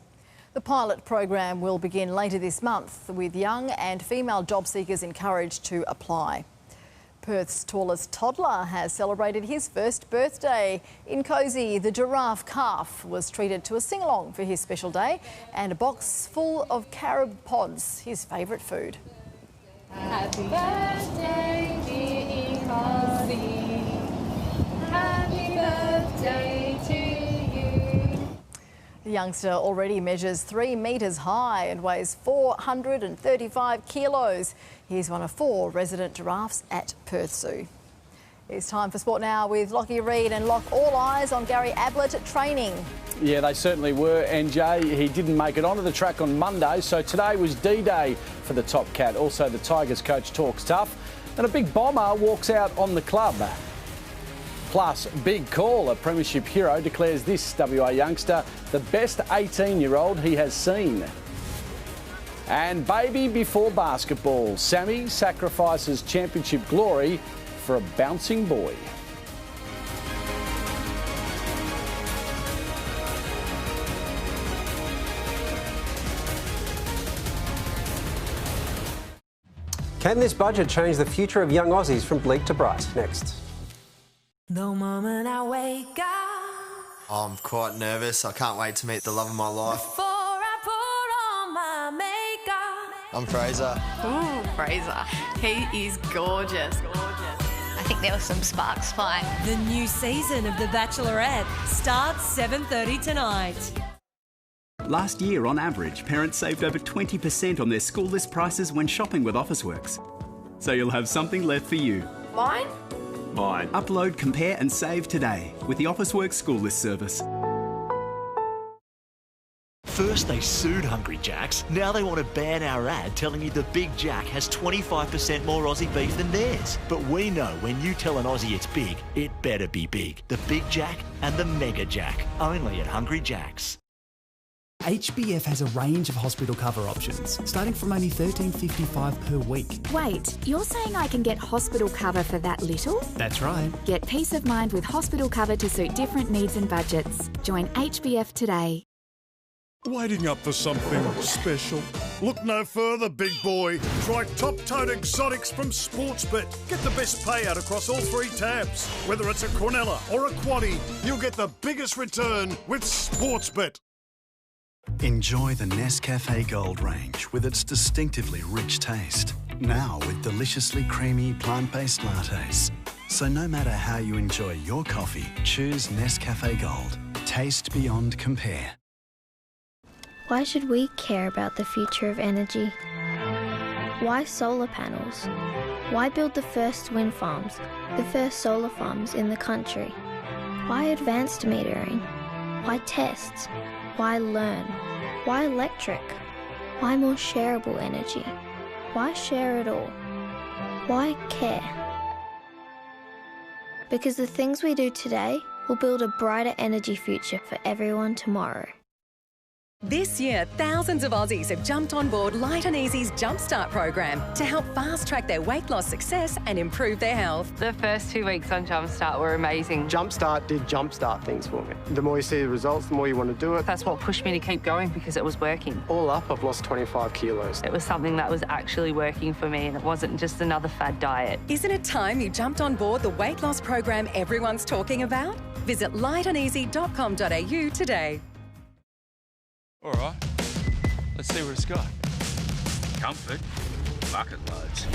S1: The pilot program will begin later this month, with young and female job seekers encouraged to apply. Perth's tallest toddler has celebrated his first birthday. In Cosy, the giraffe calf was treated to a sing-along for his special day and a box full of carob pods, his favourite food.
S3: Happy birthday, dear Cosy. Happy birthday to you.
S1: The youngster already measures 3 metres high and weighs 435 kilos. He's one of 4 resident giraffes at Perth Zoo. It's time for sport now with Lockie Reid, and Lock, all eyes on Gary Ablett at training.
S4: Yeah, they certainly were, and Jay, he didn't make it onto the track on Monday, so today was D-Day for the Top Cat. Also, the Tigers coach talks tough, and a big bomber walks out on the club. Plus, big call, a premiership hero declares this WA youngster the best 18-year-old he has seen. And baby before basketball, Sammy sacrifices championship glory for a bouncing boy.
S5: Can this budget change the future of young Aussies from bleak to bright? Next.
S3: The moment I wake up,
S9: I'm quite nervous. I can't wait to meet the love of my life.
S3: before I put on my makeup.
S9: I'm Fraser.
S10: Ooh, Fraser. He is gorgeous.
S22: I think there were some sparks flying.
S8: The new season of The Bachelorette starts 7:30 tonight.
S17: Last year, on average, parents saved over 20% on their school list prices when shopping with Officeworks. So you'll have something left for you.
S10: Mine?
S17: Mine. Upload, compare and save today with the Officeworks School List service.
S12: First they sued Hungry Jack's, now they want to ban our ad telling you the Big Jack has 25% more Aussie beef than theirs. But we know when you tell an Aussie it's big, it better be big. The Big Jack and the Mega Jack, only at Hungry Jack's.
S11: HBF has a range of hospital cover options, starting from only $13.55 per week.
S18: Wait, you're saying I can get hospital cover for that little?
S11: That's right.
S18: Get peace of mind with hospital cover to suit different needs and budgets. Join HBF today.
S24: Waiting up for something special? Look no further, big boy. Try top-toed exotics from Sportsbet. Get the best payout across all 3 tabs. Whether it's a Quinella or a Quaddie, you'll get the biggest return with Sportsbet.
S25: Enjoy the Nescafe Gold range with its distinctively rich taste. Now with deliciously creamy plant-based lattes. So no matter how you enjoy your coffee, choose Nescafe Gold. Taste beyond compare.
S27: Why should we care about the future of energy? Why solar panels? Why build the first wind farms, the first solar farms in the country? Why advanced metering? Why tests? Why learn? Why electric? Why more shareable energy? Why share it all? Why care? Because the things we do today will build a brighter energy future for everyone tomorrow.
S28: This year, thousands of Aussies have jumped on board Light and Easy's Jumpstart program to help fast-track their weight loss success and improve their health.
S29: The first 2 weeks on Jumpstart were amazing.
S30: Jumpstart did jumpstart things for me. The more you see the results, the more you want to do it.
S29: That's what pushed me to keep going because it was working.
S30: All up, I've lost 25 kilos.
S29: It was something that was actually working for me and it wasn't just another fad diet.
S28: Isn't it time you jumped on board the weight loss program everyone's talking about? Visit lightandeasy.com.au today.
S32: All right, let's see what it's got. Comfort, bucket loads.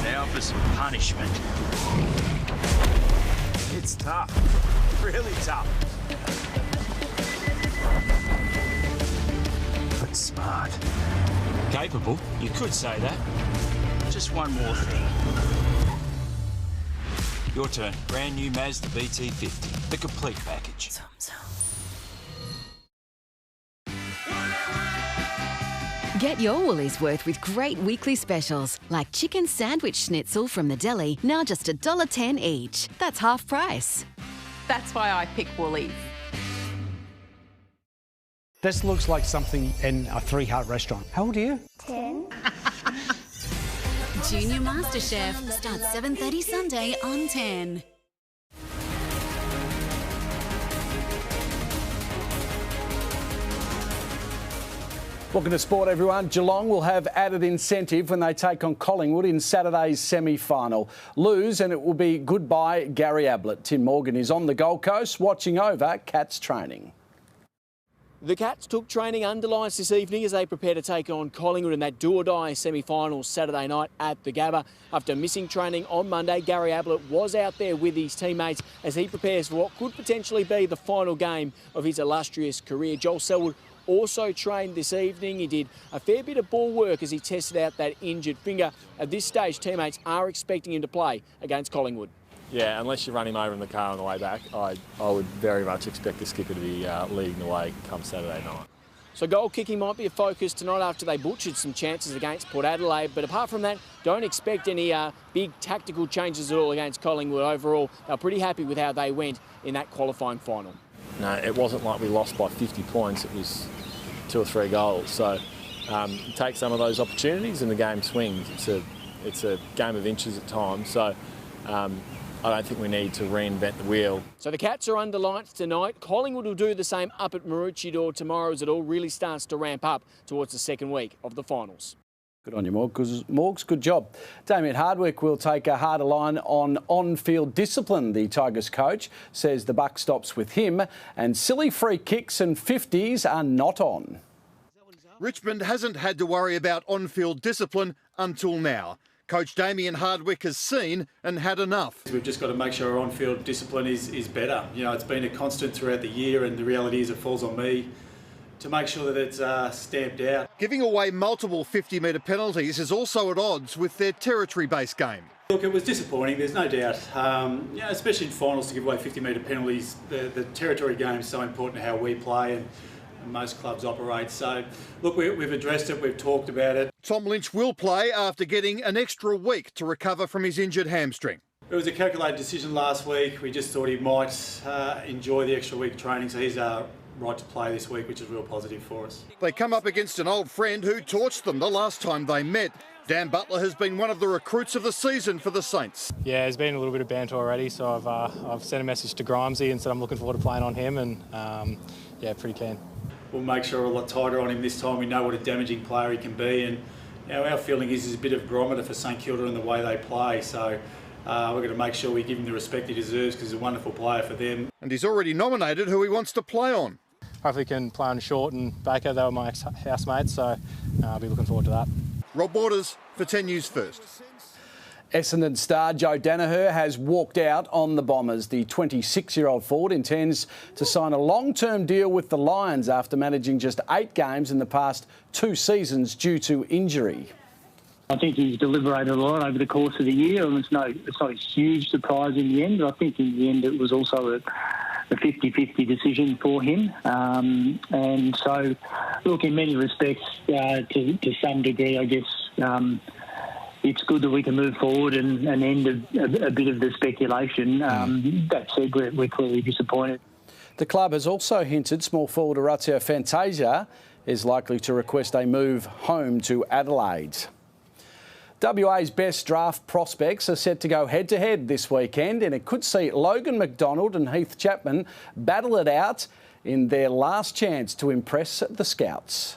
S32: Now for some punishment. It's tough, really tough. But smart. Capable, you could say that. Just one more thing. Your turn, brand new Mazda BT50, the complete package.
S6: Get your Woolies worth with great weekly specials like chicken sandwich schnitzel from the deli, now just $1.10 each. That's half price.
S7: That's why I pick Woolies.
S13: This looks like something in a Three Heart restaurant. How old are you?
S27: 10.
S6: Junior MasterChef starts 7:30 Sunday on 10.
S4: Welcome to sport, everyone. Geelong will have added incentive when they take on Collingwood in Saturday's semi-final. Lose and it will be goodbye Gary Ablett. Tim Morgan is on the Gold Coast watching over Cats training.
S14: The Cats took training under lights this evening as they prepare to take on Collingwood in that do-or-die semi-final Saturday night at the Gabba. After missing training on Monday, Gary Ablett was out there with his teammates as he prepares for what could potentially be the final game of his illustrious career. Joel Selwood also trained this evening. He did a fair bit of ball work as he tested out that injured finger. At this stage, teammates are expecting him to play against Collingwood.
S15: Yeah, unless you run him over in the car on the way back, I would very much expect the skipper to be leading the way come Saturday night.
S14: So goal kicking might be a focus tonight after they butchered some chances against Port Adelaide. But apart from that, don't expect any big tactical changes at all against Collingwood. Overall, they're pretty happy with how they went in that qualifying final.
S15: No, it wasn't like we lost by 50 points. It was 2 or 3 goals. So take some of those opportunities and the game swings. It's a game of inches at times. So I don't think we need to reinvent the wheel.
S14: So the Cats are under lights tonight. Collingwood will do the same up at Maroochydore tomorrow as it all really starts to ramp up towards the second week of the finals.
S4: Good on you, Morgs. Good job. Damien Hardwick will take a harder line on-field discipline. The Tigers coach says the buck stops with him and silly free kicks and 50s are not on.
S24: Richmond hasn't had to worry about on-field discipline until now. Coach Damien Hardwick has seen and had enough.
S16: We've just got to make sure our on-field discipline is better. You know, it's been a constant throughout the year and the reality is it falls on me to make sure that it's stamped out.
S24: Giving away multiple 50-metre penalties is also at odds with their territory-based game.
S16: Look, it was disappointing, there's no doubt. Especially in finals to give away 50-metre penalties. The territory game is so important to how we play and most clubs operate. So, look, we've addressed it, we've talked about it.
S24: Tom Lynch will play after getting an extra week to recover from his injured hamstring.
S16: It was a calculated decision last week. We just thought he might enjoy the extra week of training, so he's right to play this week, which is real positive for us.
S24: They come up against an old friend who torched them the last time they met. Dan Butler has been one of the recruits of the season for the Saints.
S19: Yeah, there's been a little bit of banter already, so I've sent a message to Grimesy and said I'm looking forward to playing on him, and yeah, pretty keen.
S16: We'll make sure we're a lot tighter on him this time. We know what a damaging player he can be, and our feeling is he's a bit of a barometer for St Kilda in the way they play. So we're going to make sure we give him the respect he deserves because he's a wonderful player for them.
S24: And he's already nominated who he wants to play on.
S19: Hopefully can play on Short and Baker. They were my ex-housemates, so I'll be looking forward to that.
S24: Rob Waters for 10 News First.
S4: Essendon star Joe Danaher has walked out on the Bombers. The 26-year-old forward intends to sign a long-term deal with the Lions after managing just 8 games in the past 2 seasons due to injury.
S20: I think he's deliberated a lot over the course of the year, and it's not a huge surprise in the end. But I think in the end it was also a 50-50 decision for him. And so, look, in many respects, to some degree, I guess, it's good that we can move forward and end a bit of the speculation. That said, we're clearly disappointed.
S4: The club has also hinted small forward Orazio Fantasia is likely to request a move home to Adelaide. WA's best draft prospects are set to go head-to-head this weekend, and it could see Logan McDonald and Heath Chapman battle it out in their last chance to impress the scouts.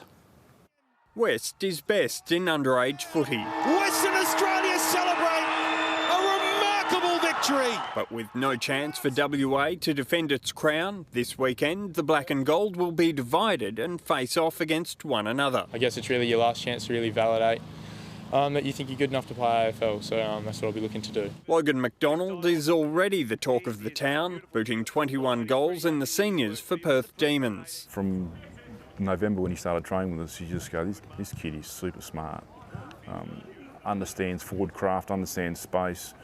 S21: West is best in underage footy.
S23: Western Australia celebrate a remarkable victory.
S21: But with no chance for WA to defend its crown, this weekend the black and gold will be divided and face off against one another.
S26: I guess it's really your last chance to really validate that you think you're good enough to play AFL, so that's what I'll be looking to do.
S21: Logan McDonald is already the talk of the town, booting 21 goals in the seniors for Perth Demons.
S31: From November when he started training with us, you just go, this kid is super smart, understands forward craft, understands space,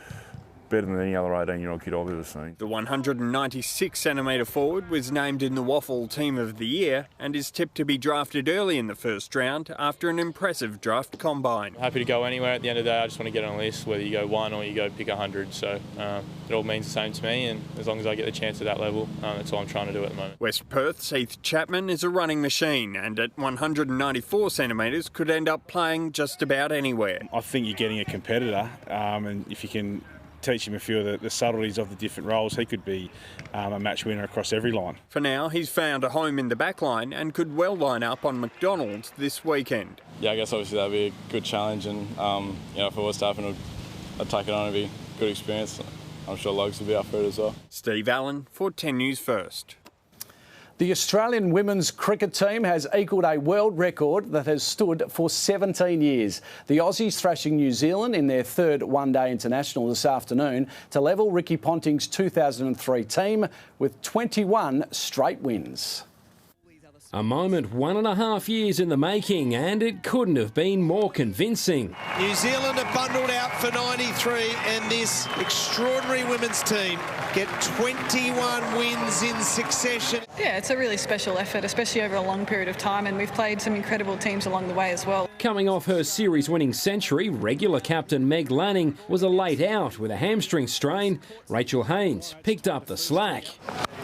S31: better than any other 18-year-old kid I've ever seen.
S21: The 196cm forward was named in the Waffle Team of the Year and is tipped to be drafted early in the first round after an impressive draft combine.
S26: Happy to go anywhere at the end of the day. I just want to get on a list, whether you go 1 or you go pick 100. So it all means the same to me, and as long as I get the chance at that level, that's all I'm trying to do at the moment.
S21: West Perth's Heath Chapman is a running machine and at 194cm could end up playing just about anywhere.
S13: I think you're getting a competitor, and if you can teach him a few of the subtleties of the different roles, he could be a match winner across every line.
S21: For now, he's found a home in the back line and could well line up on McDonald's this weekend.
S1: Yeah, I guess obviously that'd be a good challenge, and if it was to happen, I'd take it on. It'd be a good experience. I'm sure Logs will be up for it as well.
S21: Steve Allen for 10 News First.
S4: The Australian women's cricket team has equalled a world record that has stood for 17 years. The Aussies thrashing New Zealand in their third one-day international this afternoon to level Ricky Ponting's 2003 team with 21 straight wins.
S2: A moment 1.5 years in the making, and it couldn't have been more convincing.
S23: New Zealand are bundled out for 93, and this extraordinary women's team get 21 wins in succession.
S3: Yeah, it's a really special effort, especially over a long period of time, and we've played some incredible teams along the way as well.
S2: Coming off her series-winning century, regular captain Meg Lanning was a late out with a hamstring strain. Rachel Haynes picked up the slack.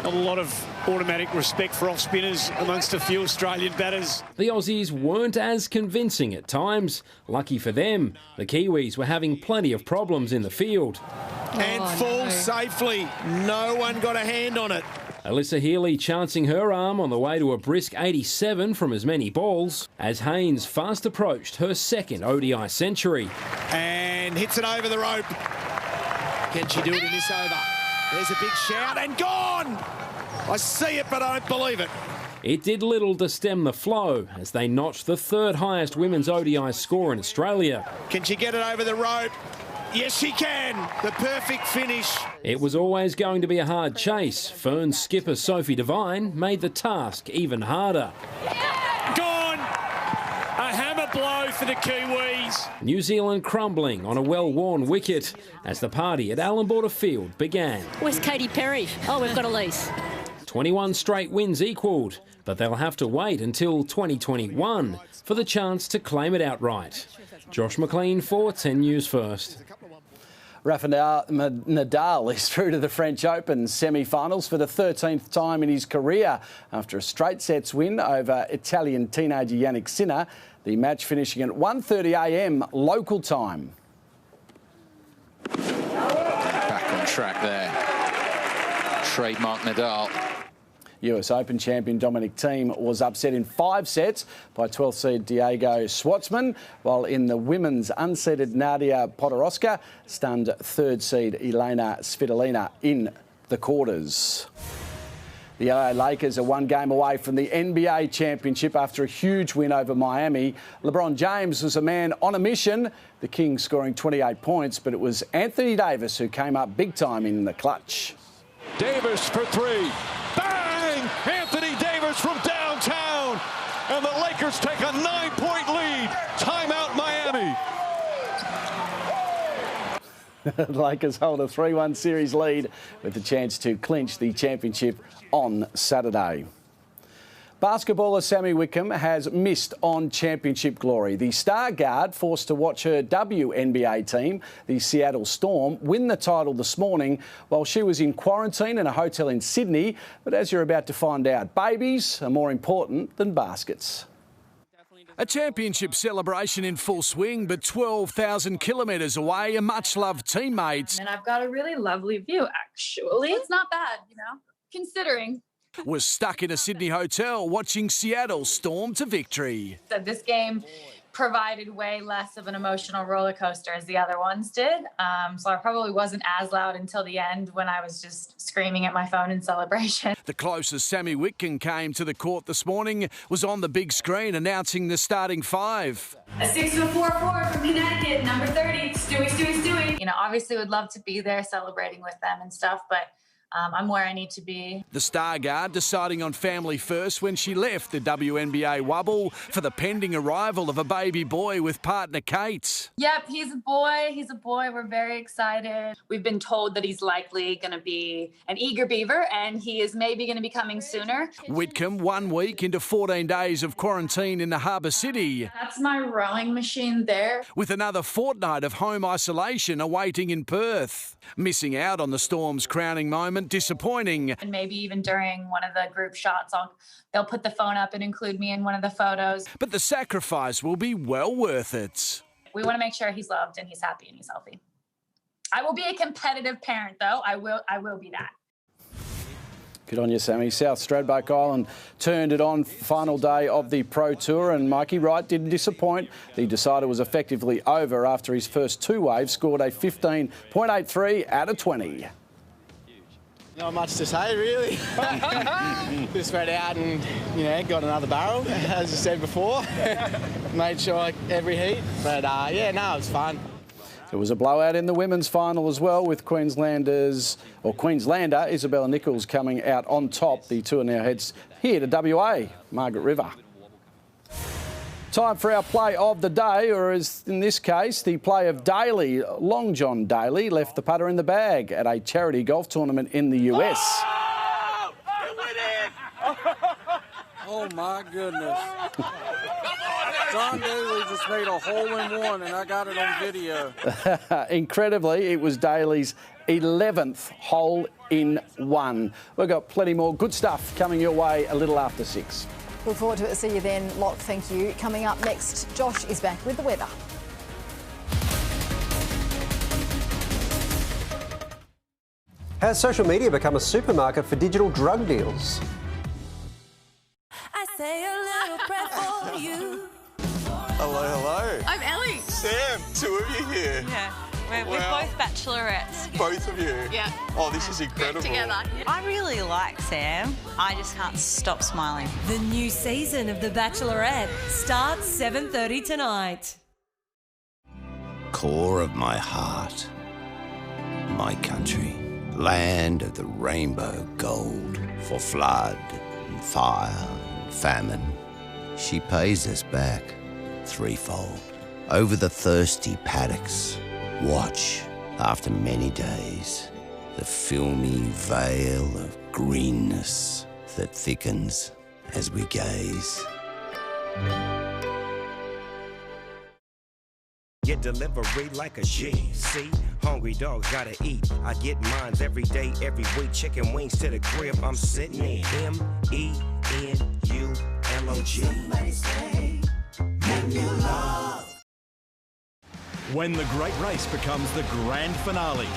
S5: A lot of automatic respect for off-spinners amongst a few Australian batters.
S2: The Aussies weren't as convincing at times. Lucky for them, the Kiwis were having plenty of problems in the field.
S23: And falls safely. No one got a hand on it.
S2: Alyssa Healy chancing her arm on the way to a brisk 87 from as many balls as Haynes fast approached her second ODI century.
S23: And hits it over the rope. Can she do it in this over? There's a big shout and gone! I see it, but I don't believe it.
S2: It did little to stem the flow as they notched the third highest women's ODI score in Australia.
S23: Can she get it over the rope? Yes, she can. The perfect finish.
S2: It was always going to be a hard chase. Fern's skipper Sophie Devine made the task even harder.
S23: Gone! A hammer blow for the Kiwis.
S2: New Zealand crumbling on a well-worn wicket as the party at Allan Border Field began.
S8: Where's Katy Perry? Oh, we've got Elise.
S2: 21 straight wins equalled, but they'll have to wait until 2021 for the chance to claim it outright. Josh McLean for 10 News First.
S4: Rafael Nadal is through to the French Open semi-finals for the 13th time in his career after a straight sets win over Italian teenager Yannick Sinner. The match finishing at 1:30am local time.
S9: Back on track there. Trademark Nadal.
S4: US Open champion Dominic Thiem was upset in 5 sets by 12th seed Diego Schwartzman, while in the women's unseeded Nadia Podoroska stunned 3rd seed Elena Svitolina in the quarters. The LA Lakers are 1 game away from the NBA championship after a huge win over Miami. LeBron James was a man on a mission, the Kings scoring 28 points, but it was Anthony Davis who came up big time in the clutch.
S23: Davis for 3. Bang! Anthony Davis from downtown. And the Lakers take a 9-point lead. Timeout Miami.
S4: The Lakers hold a 3-1 series lead with the chance to clinch the championship on Saturday. Basketballer Sammy Wickham has missed on championship glory. The star guard forced to watch her WNBA team, the Seattle Storm, win the title this morning while she was in quarantine in a hotel in Sydney. But as you're about to find out, babies are more important than baskets.
S10: A championship celebration in full swing, but 12,000 kilometres away, a much-loved teammate.
S11: And I've got a really lovely view, actually. It's not bad, you know, considering.
S10: Was stuck in a Sydney hotel watching Seattle storm to victory.
S11: So this game provided way less of an emotional roller coaster as the other ones did. So I probably wasn't as loud until the end when I was just screaming at my phone in celebration.
S10: The closest Sammy Wickham came to the court this morning was on the big screen announcing the starting 5.
S11: A 6'4" forward from Connecticut, number 30, Stewie. You know, obviously would love to be there celebrating with them and stuff, but I'm where I need to be.
S10: The star guard deciding on family first when she left the WNBA wobble for the pending arrival of a baby boy with partner Kate.
S11: Yep, he's a boy. He's a boy. We're very excited. We've been told that he's likely going to be an eager beaver, and he is maybe going to be coming sooner.
S10: Whitcomb 1 week into 14 days of quarantine in the Harbour City.
S11: That's my rowing machine there.
S10: With another fortnight of home isolation awaiting in Perth. Missing out on the Storm's crowning moment, disappointing.
S11: And maybe even during one of the group shots, they'll put the phone up and include me in one of the photos.
S10: But the sacrifice will be well worth it.
S11: We want to make sure he's loved and he's happy and he's healthy. I will be a competitive parent, though. I will be that.
S4: Good on you, Sammy. South Stradbroke Island turned it on final day of the Pro Tour, and Mikey Wright didn't disappoint. The decider was effectively over after his first two waves, scored a 15.83 out of 20.
S6: Not much to say, really. Just went out and, got another barrel, as I said before. Made sure every heat. But, it was fun.
S4: It was a blowout in the women's final as well, with Queenslander Isabella Nichols coming out on top. The tour now heads here to WA, Margaret River. Time for our play of the day, or as in this case, the play of Daly. Long John Daly left the putter in the bag at a charity golf tournament in the US.
S7: Oh my goodness. John Daly just made a hole-in-one and I got it on video.
S4: Incredibly, it was Daly's 11th hole-in-one. We've got plenty more good stuff coming your way a little after 6.
S12: Look forward to it. See you then, Locke. Thank you. Coming up next, Josh is back with the weather.
S17: Has social media become a supermarket for digital drug deals?
S18: I say a little prayer for you.
S22: Hello.
S18: I'm Ellie.
S22: Sam, two of you here.
S18: Yeah, we're both bachelorettes.
S22: Both of you?
S18: Yeah.
S22: Oh, this is incredible.
S18: Together.
S25: I really like Sam. I just can't stop smiling.
S18: The new season of The Bachelorette starts 7:30 tonight.
S27: Core of my heart, my country, land of the rainbow gold, for flood and fire and famine. She pays us back threefold. Over the thirsty paddocks, watch after many days the filmy veil of greenness that thickens as we gaze.
S28: Get delivery like a G. See, hungry dogs gotta eat. I get mines every day, every week. Chicken wings to the crib. I'm sitting in MENULOG.
S29: Somebody say, menu love.
S30: When the great race becomes the grand finale.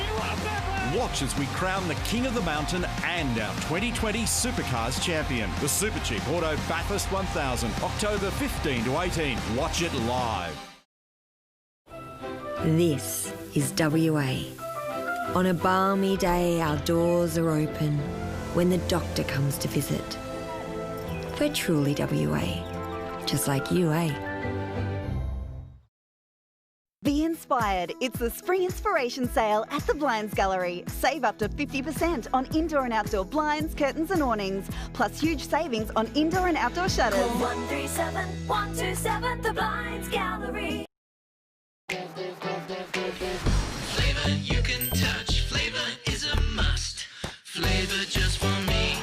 S30: Watch as we crown the King of the Mountain and our 2020 Supercars champion, the Supercheap Auto Bathurst 1000, October 15 to 18. Watch it live.
S32: This is WA. On a balmy day, our doors are open when the doctor comes to visit. We're truly WA, just like you, eh?
S33: Be inspired. It's the Spring Inspiration Sale at the Blinds Gallery. Save up to 50% on indoor and outdoor blinds, curtains and awnings, plus huge savings on indoor and outdoor shutters.
S18: Call 137 127 The Blinds Gallery.
S29: Flavor you can touch. Flavor is a must. Flavor just for me.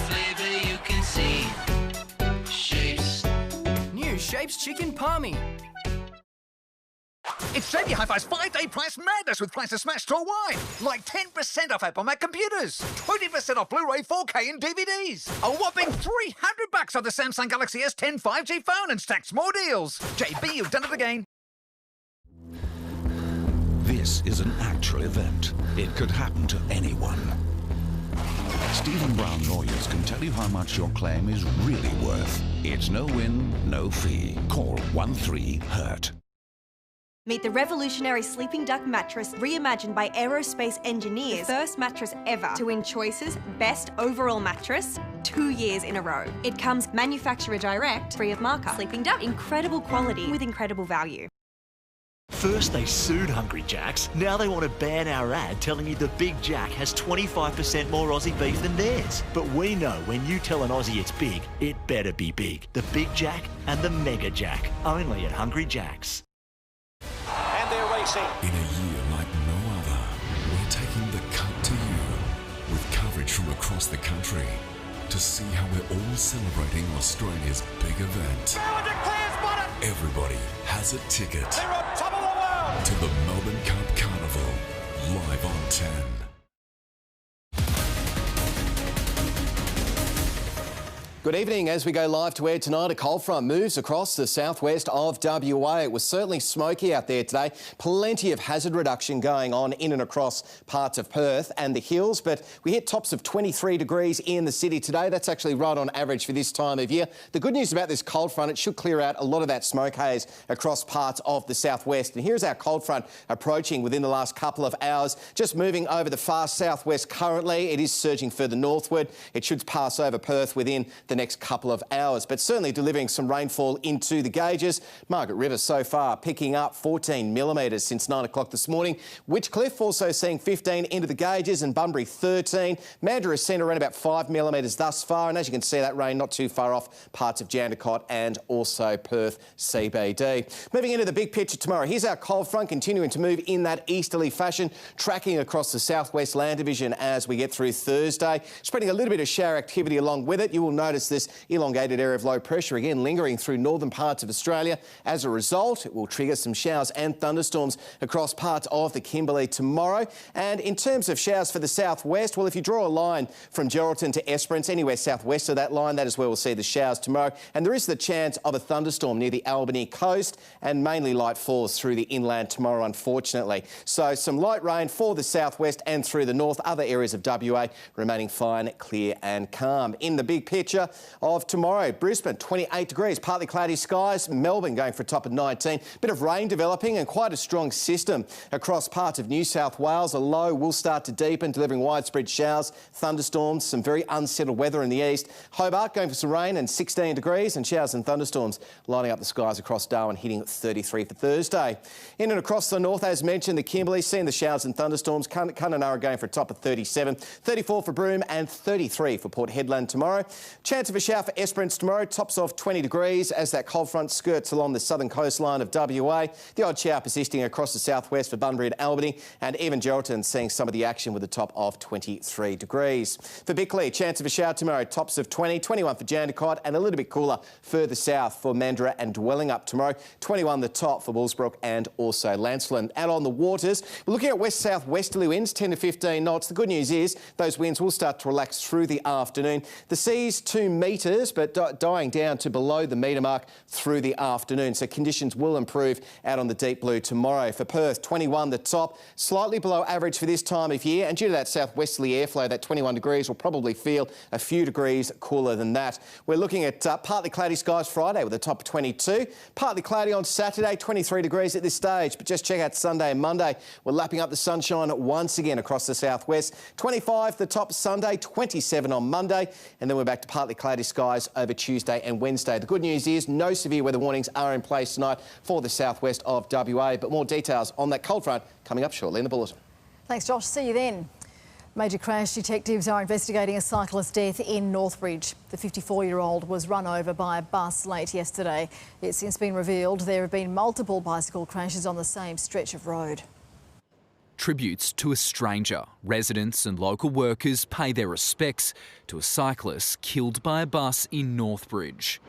S29: Flavor you can see. Shapes.
S34: New Shapes Chicken Palmy. It's JB Hi-Fi's 5-day price madness with prices smashed worldwide. Like 10% off Apple Mac computers, 20% off Blu-ray, 4K and DVDs. A whopping $300 off the Samsung Galaxy S10 5G phone and stacks more deals. JB, you've done it again.
S35: This is an actual event. It could happen to anyone. Stephen Brown lawyers can tell you how much your claim is really worth. It's no win, no fee. Call 13-HURT.
S36: Meet the revolutionary Sleeping Duck mattress reimagined by aerospace engineers. The first mattress ever to win Choice's Best Overall Mattress 2 years in a row. It comes manufacturer direct, free of markup. Sleeping Duck, incredible quality with incredible value.
S1: First they sued Hungry Jack's, now they want to ban our ad telling you the Big Jack has 25% more Aussie beef than theirs. But we know when you tell an Aussie it's big, it better be big. The Big Jack and the Mega Jack, only at Hungry Jack's.
S2: And they're racing.
S3: In a year like no other, we're taking the cut to you with coverage from across the country to see how we're all celebrating Australia's big event. Everybody has a ticket
S2: They're on top of the world.
S3: to the Melbourne Cup Carnival, live on 10.
S5: Good evening. As we go live to air tonight, a cold front moves across the southwest of WA. It was certainly smoky out there today. Plenty of hazard reduction going on in and across parts of Perth and the hills, but we hit tops of 23 degrees in the city today. That's actually right on average for this time of year. The good news about this cold front, it should clear out a lot of that smoke haze across parts of the southwest. And here's our cold front approaching within the last couple of hours. Just moving over the far southwest currently. It is surging further northward. It should pass over Perth within the next couple of hours, but certainly delivering some rainfall into the gauges. Margaret River so far picking up 14 millimetres since 9 o'clock this morning. Witchcliffe also seeing 15 into the gauges and Bunbury 13. Mandurah has seen around about 5 millimetres thus far, and as you can see, that rain not too far off parts of Jandakot and also Perth CBD. Moving into the big picture tomorrow, here's our cold front continuing to move in that easterly fashion, tracking across the southwest land division as we get through Thursday, spreading a little bit of shower activity along with it. You will notice this elongated area of low pressure again lingering through northern parts of Australia. As a result, it will trigger some showers and thunderstorms across parts of the Kimberley tomorrow. And in terms of showers for the southwest, well, if you draw a line from Geraldton to Esperance, anywhere southwest of that line, that is where we'll see the showers tomorrow. And there is the chance of a thunderstorm near the Albany coast and mainly light falls through the inland tomorrow, unfortunately. So some light rain for the southwest and through the north. Other areas of WA remaining fine, clear and calm. In the big picture of tomorrow, Brisbane 28 degrees, partly cloudy skies. Melbourne going for a top of 19. Bit of rain developing and quite a strong system across parts of New South Wales. A low will start to deepen, delivering widespread showers, thunderstorms, some very unsettled weather in the east. Hobart going for some rain and 16 degrees and showers and thunderstorms lining up the skies across Darwin, hitting 33 for Thursday. In and across the north, as mentioned, the Kimberley seeing the showers and thunderstorms. Kununurra going for a top of 37, 34 for Broome and 33 for Port Hedland tomorrow. Chance of a shower for Esperance tomorrow, tops of 20 degrees as that cold front skirts along the southern coastline of WA. The odd shower persisting across the southwest for Bunbury and Albany, and even Geraldton seeing some of the action with a top of 23 degrees. For Bickley, chance of a shower tomorrow, tops of 20, 21 for Jandakot and a little bit cooler further south for Mandurah and Dwellingup tomorrow. 21 the top for Woolsbrook and also Lancelin. Out on the waters, we're looking at west-southwesterly winds, 10 to 15 knots. The good news is those winds will start to relax through the afternoon. The sea's 2 metres, but dying down to below the metre mark through the afternoon. So conditions will improve out on the deep blue tomorrow. For Perth, 21 the top, slightly below average for this time of year. And due to that southwesterly airflow, that 21 degrees will probably feel a few degrees cooler than that. We're looking at partly cloudy skies Friday with a top of 22. Partly cloudy on Saturday, 23 degrees at this stage. But just check out Sunday and Monday. We're lapping up the sunshine once again across the southwest. 25 the top Sunday, 27 on Monday. And then we're back to partly cloudy skies over Tuesday and Wednesday. The good news is no severe weather warnings are in place tonight for the southwest of WA, but more details on that cold front coming up shortly in the Bulletin.
S12: Thanks, Josh. See you then. Major crash detectives are investigating a cyclist's death in Northbridge. The 54-year-old was run over by a bus late yesterday. It's since been revealed there have been multiple bicycle crashes on the same stretch of road.
S8: Tributes to a stranger. Residents and local workers pay their respects to a cyclist killed by a bus in Northbridge.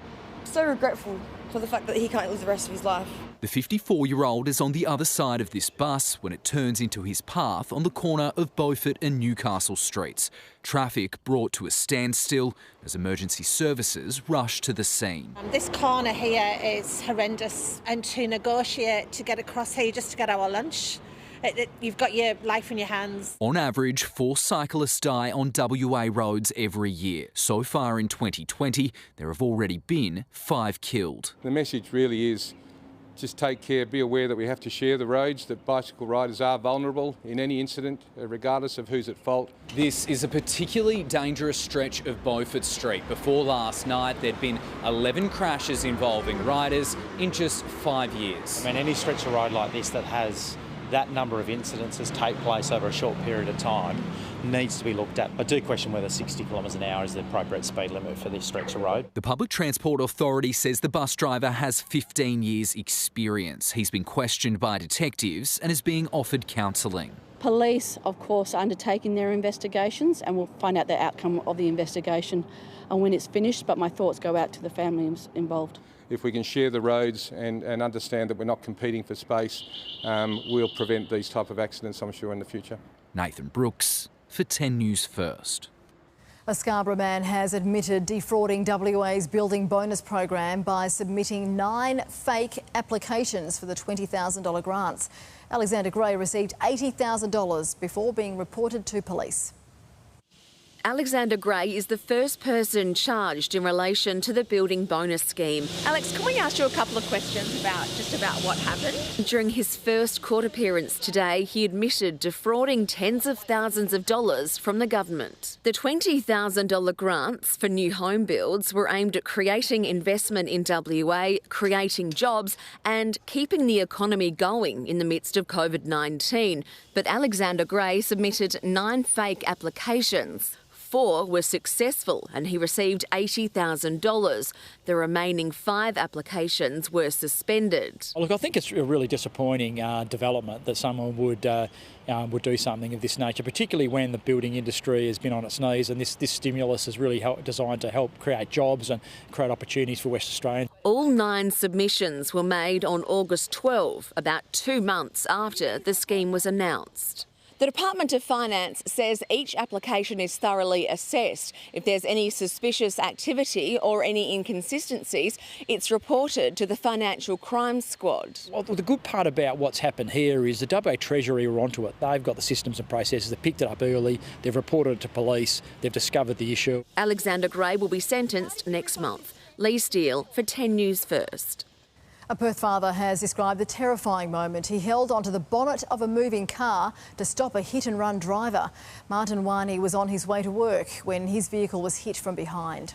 S9: So regretful for the fact that he can't live the rest of his life.
S8: The 54-year-old is on the other side of this bus when it turns into his path on the corner of Beaufort and Newcastle Streets. Traffic brought to a standstill as emergency services rush to the scene.
S13: This corner here is horrendous, and to negotiate to get across here just to get our lunch, you've got your life in your hands.
S8: On average, 4 cyclists die on WA roads every year. So far in 2020, there have already been 5 killed.
S14: The message really is
S4: just take care, be aware that we have to share the roads, that bicycle riders are vulnerable in any incident, regardless of who's at fault.
S8: This is a particularly dangerous stretch of Beaufort Street. Before last night, there'd been 11 crashes involving riders in just 5 years.
S6: I mean, any stretch of road like this that has that number of incidences take place over a short period of time needs to be looked at. I do question whether 60 kilometres an hour is the appropriate speed limit for this stretch of road.
S8: The Public Transport Authority says the bus driver has 15 years' experience. He's been questioned by detectives and is being offered counselling.
S7: Police, of course, are undertaking their investigations, and we'll find out the outcome of the investigation and when it's finished, but my thoughts go out to the families involved.
S4: If we can share the roads and understand that we're not competing for space, we'll prevent these type of accidents, I'm sure, in the future.
S8: Nathan Brooks for 10 News First.
S12: A Scarborough man has admitted defrauding WA's building bonus program by submitting 9 fake applications for the $20,000 grants. Alexander Gray received $80,000 before being reported to police.
S10: Alexander Gray is the first person charged in relation to the building bonus scheme.
S11: Alex, can we ask you a couple of questions about what happened?
S10: During his first court appearance today, he admitted defrauding tens of thousands of dollars from the government. The $20,000 grants for new home builds were aimed at creating investment in WA, creating jobs and keeping the economy going in the midst of COVID-19. But Alexander Gray submitted 9 fake applications. 4 were successful and he received $80,000. The remaining 5 applications were suspended.
S6: Look, I think it's a really disappointing development that someone would do something of this nature, particularly when the building industry has been on its knees, and this stimulus is really designed to help create jobs and create opportunities for West Australians.
S10: All 9 submissions were made on August 12, about 2 months after the scheme was announced.
S11: The Department of Finance says each application is thoroughly assessed. If there's any suspicious activity or any inconsistencies, it's reported to the Financial Crimes Squad.
S6: Well, the good part about what's happened here is the WA Treasury are onto it. They've got the systems and processes. They've picked it up early. They've reported it to police. They've discovered the issue.
S10: Alexander Gray will be sentenced next month. Lee Steele for 10 News First.
S12: A Perth father has described the terrifying moment he held onto the bonnet of a moving car to stop a hit-and-run driver. Martin Wani was on his way to work when his vehicle was hit from behind.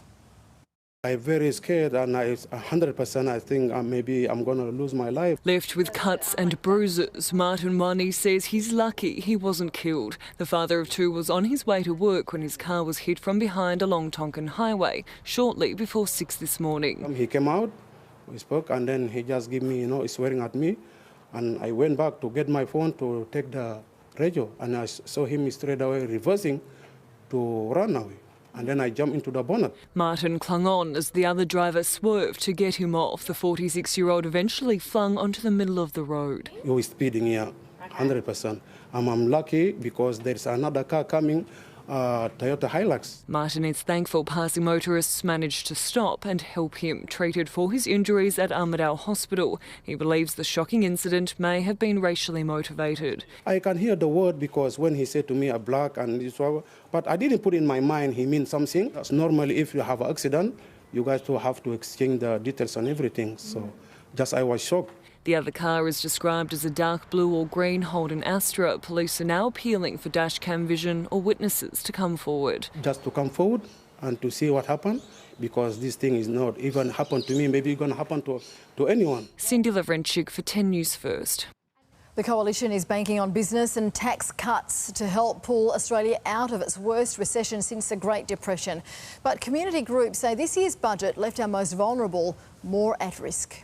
S14: I'm very scared, and 100% I think maybe I'm going to lose my life.
S15: Left with cuts and bruises, Martin Wani says he's lucky he wasn't killed. The father of 2 was on his way to work when his car was hit from behind along Tonkin Highway, shortly before 6 this morning.
S14: He came out. We spoke, and then he just gave me, swearing at me. And I went back to get my phone to take the radio, and I saw him straight away reversing to run away. And then I jumped into the bonnet.
S15: Martin clung on as the other driver swerved to get him off. The 46-year-old eventually flung onto the middle of the road.
S14: He was speeding here, 100%. I'm lucky because there's another car coming, Toyota Hilux.
S15: Martin is thankful passing motorists managed to stop and help him. Treated for his injuries at Armidale Hospital. He believes the shocking incident may have been racially motivated.
S14: I can hear the word because when he said to me, a black and this, but I didn't put in my mind he means something. Normally, if you have an accident, you guys will have to exchange the details and everything. So just I was shocked.
S15: The other car is described as a dark blue or green Holden Astra. Police are now appealing for dashcam vision or witnesses to come forward.
S14: Just to come forward and to see what happened, because this thing is not even happened to me, maybe it's going to happen to anyone.
S15: Cindy Lavrenchik for 10 News First.
S12: The Coalition is banking on business and tax cuts to help pull Australia out of its worst recession since the Great Depression. But community groups say this year's budget left our most vulnerable more at risk.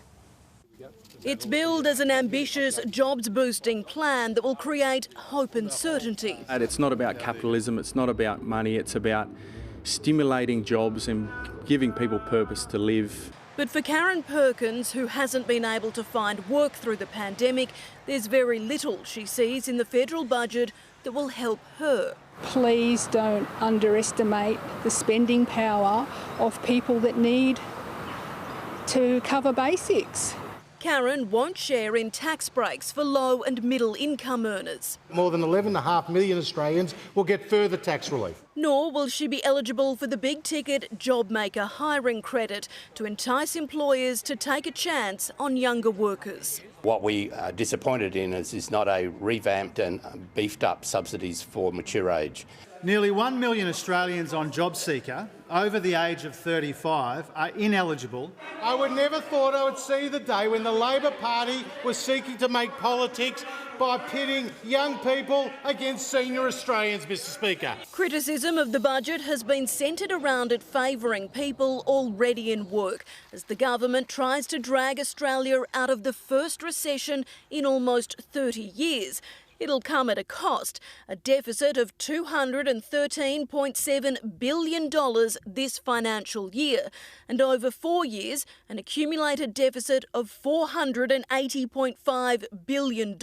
S16: It's billed as an ambitious, jobs-boosting plan that will create hope and certainty.
S17: It's not about capitalism, it's not about money, it's about stimulating jobs and giving people purpose to live.
S16: But for Karen Perkins, who hasn't been able to find work through the pandemic, there's very little she sees in the federal budget that will help her.
S19: Please don't underestimate the spending power of people that need to cover basics.
S16: Karen won't share in tax breaks for low and middle income earners.
S18: More than 11.5 million Australians will get further tax relief.
S16: Nor will she be eligible for the big ticket JobMaker hiring credit to entice employers to take a chance on younger workers.
S20: What we are disappointed in is not a revamped and beefed up subsidies for mature age.
S21: Nearly 1 million Australians on JobSeeker over the age of 35 are ineligible.
S18: I would never thought I would see the day when the Labor Party was seeking to make politics by pitting young people against senior Australians, Mr Speaker.
S16: Criticism of the budget has been centred around it favouring people already in work as the government tries to drag Australia out of the first recession in almost 30 years. It'll come at a cost, a deficit of $213.7 billion this financial year, and over 4 years, an accumulated deficit of $480.5 billion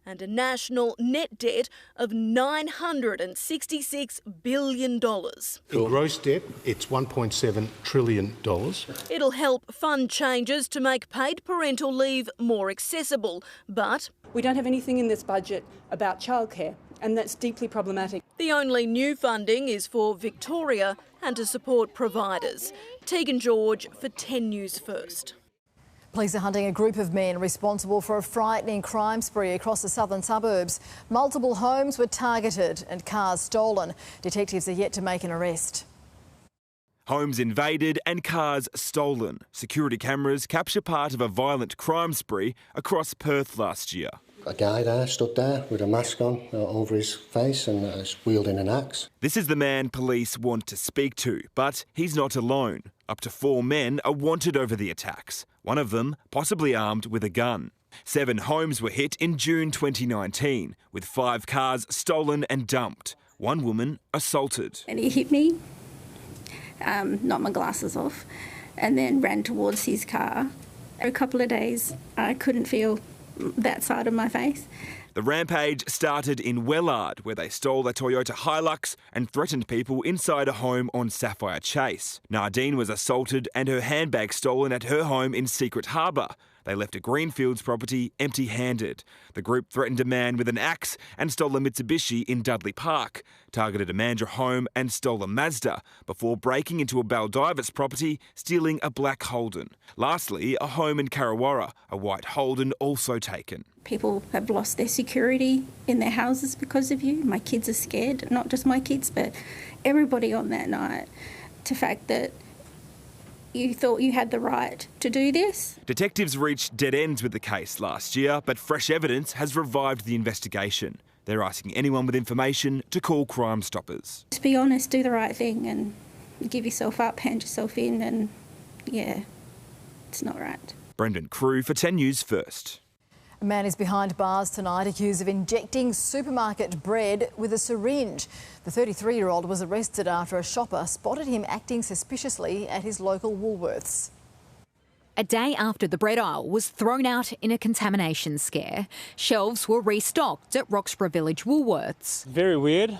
S16: and a national net debt of $966 billion.
S18: In gross debt, it's $1.7 trillion.
S16: It'll help fund changes to make paid parental leave more accessible, but
S22: we don't have anything in this budget about childcare, and that's deeply problematic.
S16: The only new funding is for Victoria and to support providers. Tegan George for 10 News First.
S12: Police are hunting a group of men responsible for a frightening crime spree across the southern suburbs. Multiple homes were targeted and cars stolen. Detectives are yet to make an arrest.
S23: Homes invaded and cars stolen. Security cameras capture part of a violent crime spree across Perth last year.
S24: A guy there stood there with a mask on over his face and is wielding an axe.
S23: This is the man police want to speak to, but he's not alone. Up to 4 men are wanted over the attacks, one of them possibly armed with a gun. 7 homes were hit in June 2019, with 5 cars stolen and dumped. 1 woman assaulted.
S25: And he hit me. Knocked my glasses off and then ran towards his car. For a couple of days, I couldn't feel that side of my face.
S23: The rampage started in Wellard, where they stole a Toyota Hilux and threatened people inside a home on Sapphire Chase. Nardine was assaulted and her handbag stolen at her home in Secret Harbour. They left a Greenfields property empty-handed. The group threatened a man with an axe and stole a Mitsubishi in Dudley Park, targeted a Mandurah home and stole a Mazda before breaking into a Baldivis property, stealing a black Holden. Lastly, a home in Karrawara, a white Holden also taken.
S25: People have lost their security in their houses because of you. My kids are scared, not just my kids, but everybody on that night. The fact that you thought you had the right to do this.
S23: Detectives reached dead ends with the case last year, but fresh evidence has revived the investigation. They're asking anyone with information to call Crime Stoppers.
S25: Just be honest, do the right thing and give yourself up, hand yourself in, and yeah, it's not right.
S23: Brendan Crew for 10 News First.
S12: A man is behind bars tonight accused of injecting supermarket bread with a syringe. The 33-year-old was arrested after a shopper spotted him acting suspiciously at his local Woolworths.
S26: A day after the bread aisle was thrown out in a contamination scare, shelves were restocked at Roxburgh Village Woolworths.
S27: Very weird.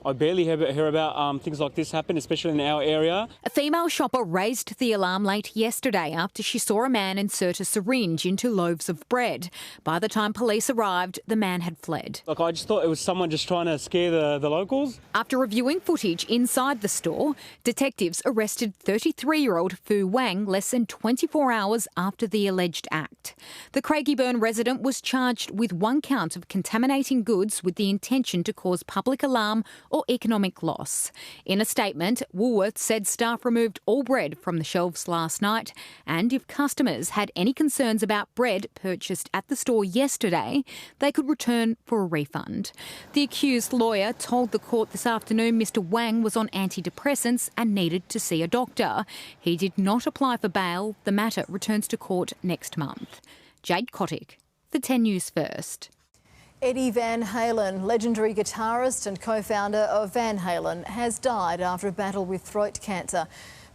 S27: I barely hear about things like this happen, especially in our area.
S26: A female shopper raised the alarm late yesterday after she saw a man insert a syringe into loaves of bread. By the time police arrived, the man had fled.
S27: Like, I just thought it was someone just trying to scare the locals.
S26: After reviewing footage inside the store, detectives arrested 33-year-old Fu Wang less than 24 hours after the alleged act. The Craigieburn resident was charged with 1 count of contaminating goods with the intention to cause public alarm or economic loss. In a statement, Woolworths said staff removed all bread from the shelves last night, and if customers had any concerns about bread purchased at the store yesterday, they could return for a refund. The accused lawyer told the court this afternoon Mr Wang was on antidepressants and needed to see a doctor. He did not apply for bail. The matter returns to court next month. Jade Kotick, for 10 News First.
S12: Eddie Van Halen, legendary guitarist and co-founder of Van Halen, has died after a battle with throat cancer.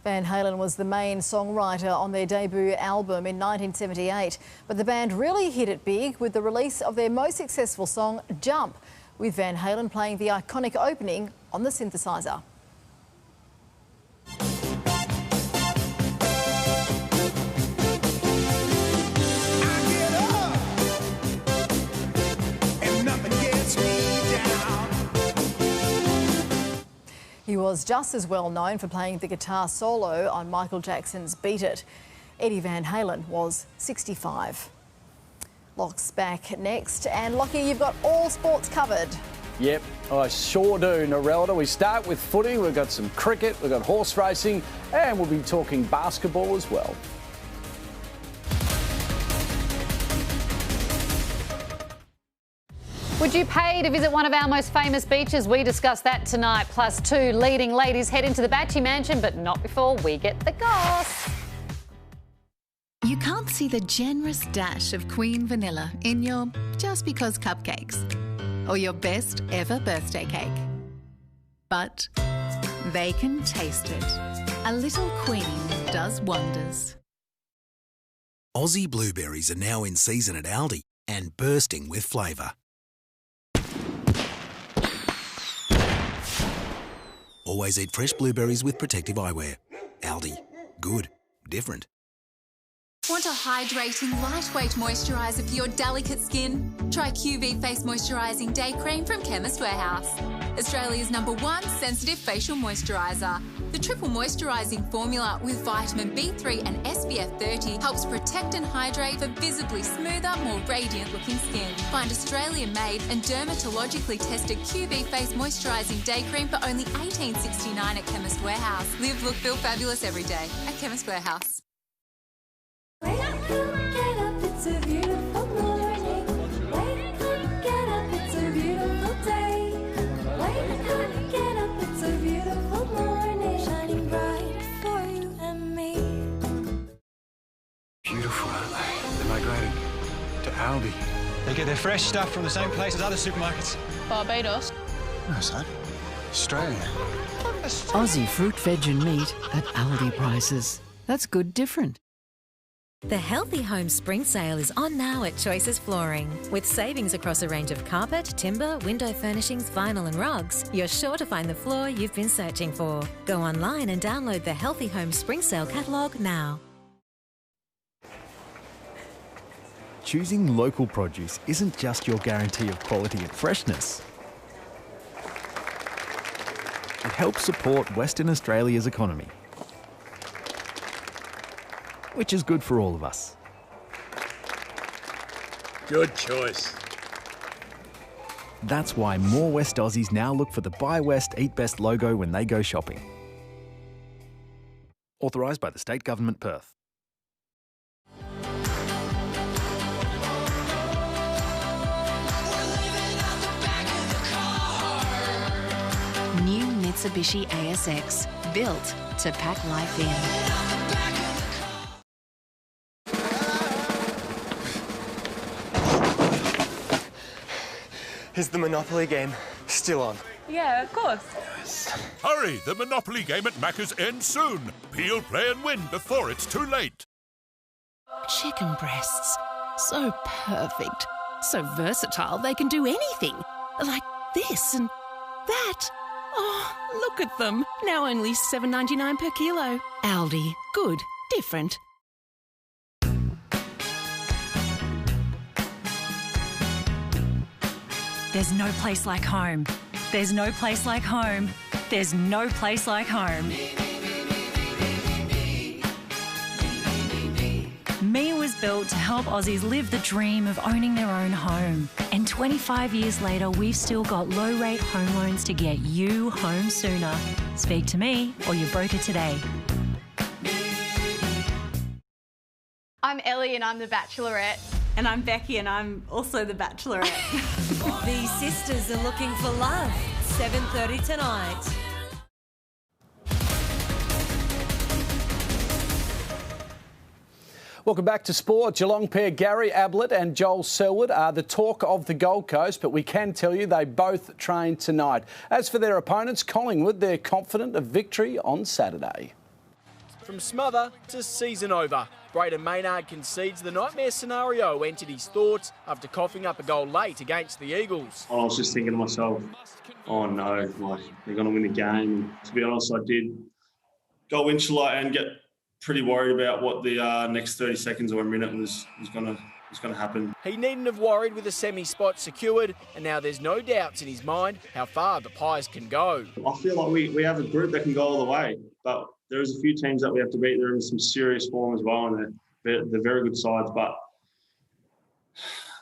S12: Van Halen was the main songwriter on their debut album in 1978, but the band really hit it big with the release of their most successful song, Jump, with Van Halen playing the iconic opening on the synthesizer. was just as well known for playing the guitar solo on Michael Jackson's Beat It. Eddie Van Halen was 65. Lock's back next. And Lockie, you've got all sports covered.
S1: Yep, I sure do, Narelda. We start with footy, we've got some cricket, we've got horse racing, and we'll be talking basketball as well.
S2: Would you pay to visit one of our most famous beaches? We discuss that tonight. Plus, 2 leading ladies head into the Batchy Mansion, but not before we get the goss.
S3: You can't see the generous dash of Queen Vanilla in your just because cupcakes or your best ever birthday cake. But they can taste it. A little Queen does wonders.
S5: Aussie blueberries are now in season at Aldi and bursting with flavour. Always eat fresh blueberries with protective eyewear. Aldi. Good. Different.
S3: Want a hydrating, lightweight moisturiser for your delicate skin? Try QV Face Moisturising Day Cream from Chemist Warehouse. Australia's #1 sensitive facial moisturiser. The triple moisturising formula with vitamin B3 and SPF 30 helps protect and hydrate for visibly smoother, more radiant looking skin. Find Australian-made and dermatologically tested QV Face Moisturising Day Cream for only $18.69 at Chemist Warehouse. Live, look, feel fabulous every day at Chemist Warehouse.
S7: Wake up, get up, it's a beautiful morning. Wake up, get up, it's a beautiful day. Wake up, get up, it's a beautiful morning. Shining bright for you and me.
S9: Beautiful, aren't they? They migrated to Aldi.
S13: They get their fresh stuff from the same place as other supermarkets.
S28: Barbados.
S9: No, son. Australia.
S29: Aussie fruit, veg and meat at Aldi prices. That's good different.
S30: The Healthy Home Spring Sale is on now at Choices Flooring. With savings across a range of carpet, timber, window furnishings, vinyl and rugs, you're sure to find the floor you've been searching for. Go online and download the Healthy Home Spring Sale catalogue now.
S31: Choosing local produce isn't just your guarantee of quality and freshness. It helps support Western Australia's economy, which is good for all of us.
S9: Good choice.
S31: That's why more West Aussies now look for the Buy West, Eat Best logo when they go shopping. Authorised by the State Government, Perth.
S30: New Mitsubishi ASX, built to pack life in.
S9: Is the Monopoly game still on?
S28: Yeah, of course.
S32: Hurry! The Monopoly game at Macca's ends soon. Peel, play and win before it's too late.
S30: Chicken breasts. So perfect. So versatile they can do anything. Like this and that. Oh, look at them. Now only $7.99 per kilo. Aldi. Good. Different.
S33: There's no place like home. There's no place like home. There's no place like home. Me was built to help Aussies live the dream of owning their own home. And 25 years later, we've still got low-rate home loans to get you home sooner. Speak to me or your broker today.
S34: I'm Ellie and I'm the Bachelorette.
S35: And I'm Becky and I'm also the Bachelorette.
S30: These sisters are looking for love. 7:30 tonight.
S1: Welcome back to sport. Geelong pair Gary Ablett and Joel Selwood are the talk of the Gold Coast, but we can tell you they both train tonight. As for their opponents, Collingwood, they're confident of victory on Saturday.
S36: From smother to season over, Brayden Maynard concedes the nightmare scenario entered his thoughts after coughing up a goal late against the Eagles.
S37: I was just thinking to myself, oh no, like they're going to win the game. And to be honest, I did go insulate and get pretty worried about what the next 30 seconds or a minute was going to It's going to happen.
S36: He needn't have worried with a semi-spot secured, and now there's no doubts in his mind how far the Pies can go.
S37: I feel like we have a group that can go all the way, but there's a few teams that we have to beat. They're in some serious form as well, and they're very good sides. But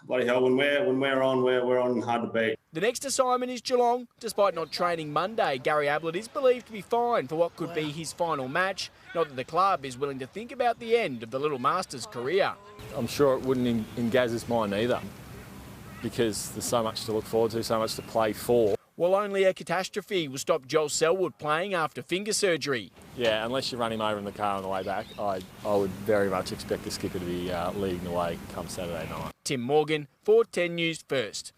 S37: bloody hell, when we're on, we're on hard to beat.
S36: The next assignment is Geelong. Despite not training Monday, Gary Ablett is believed to be fine for what could be his final match. Not that the club is willing to think about the end of the Little Masters career.
S4: I'm sure it wouldn't in Gaz's mind either, because there's so much to look forward to, so much to play for.
S36: Well, only a catastrophe will stop Joel Selwood playing after finger surgery.
S4: Yeah, unless you run him over in the car on the way back, I would very much expect the skipper to be leading the way come Saturday night.
S36: Tim Morgan, 410 News First.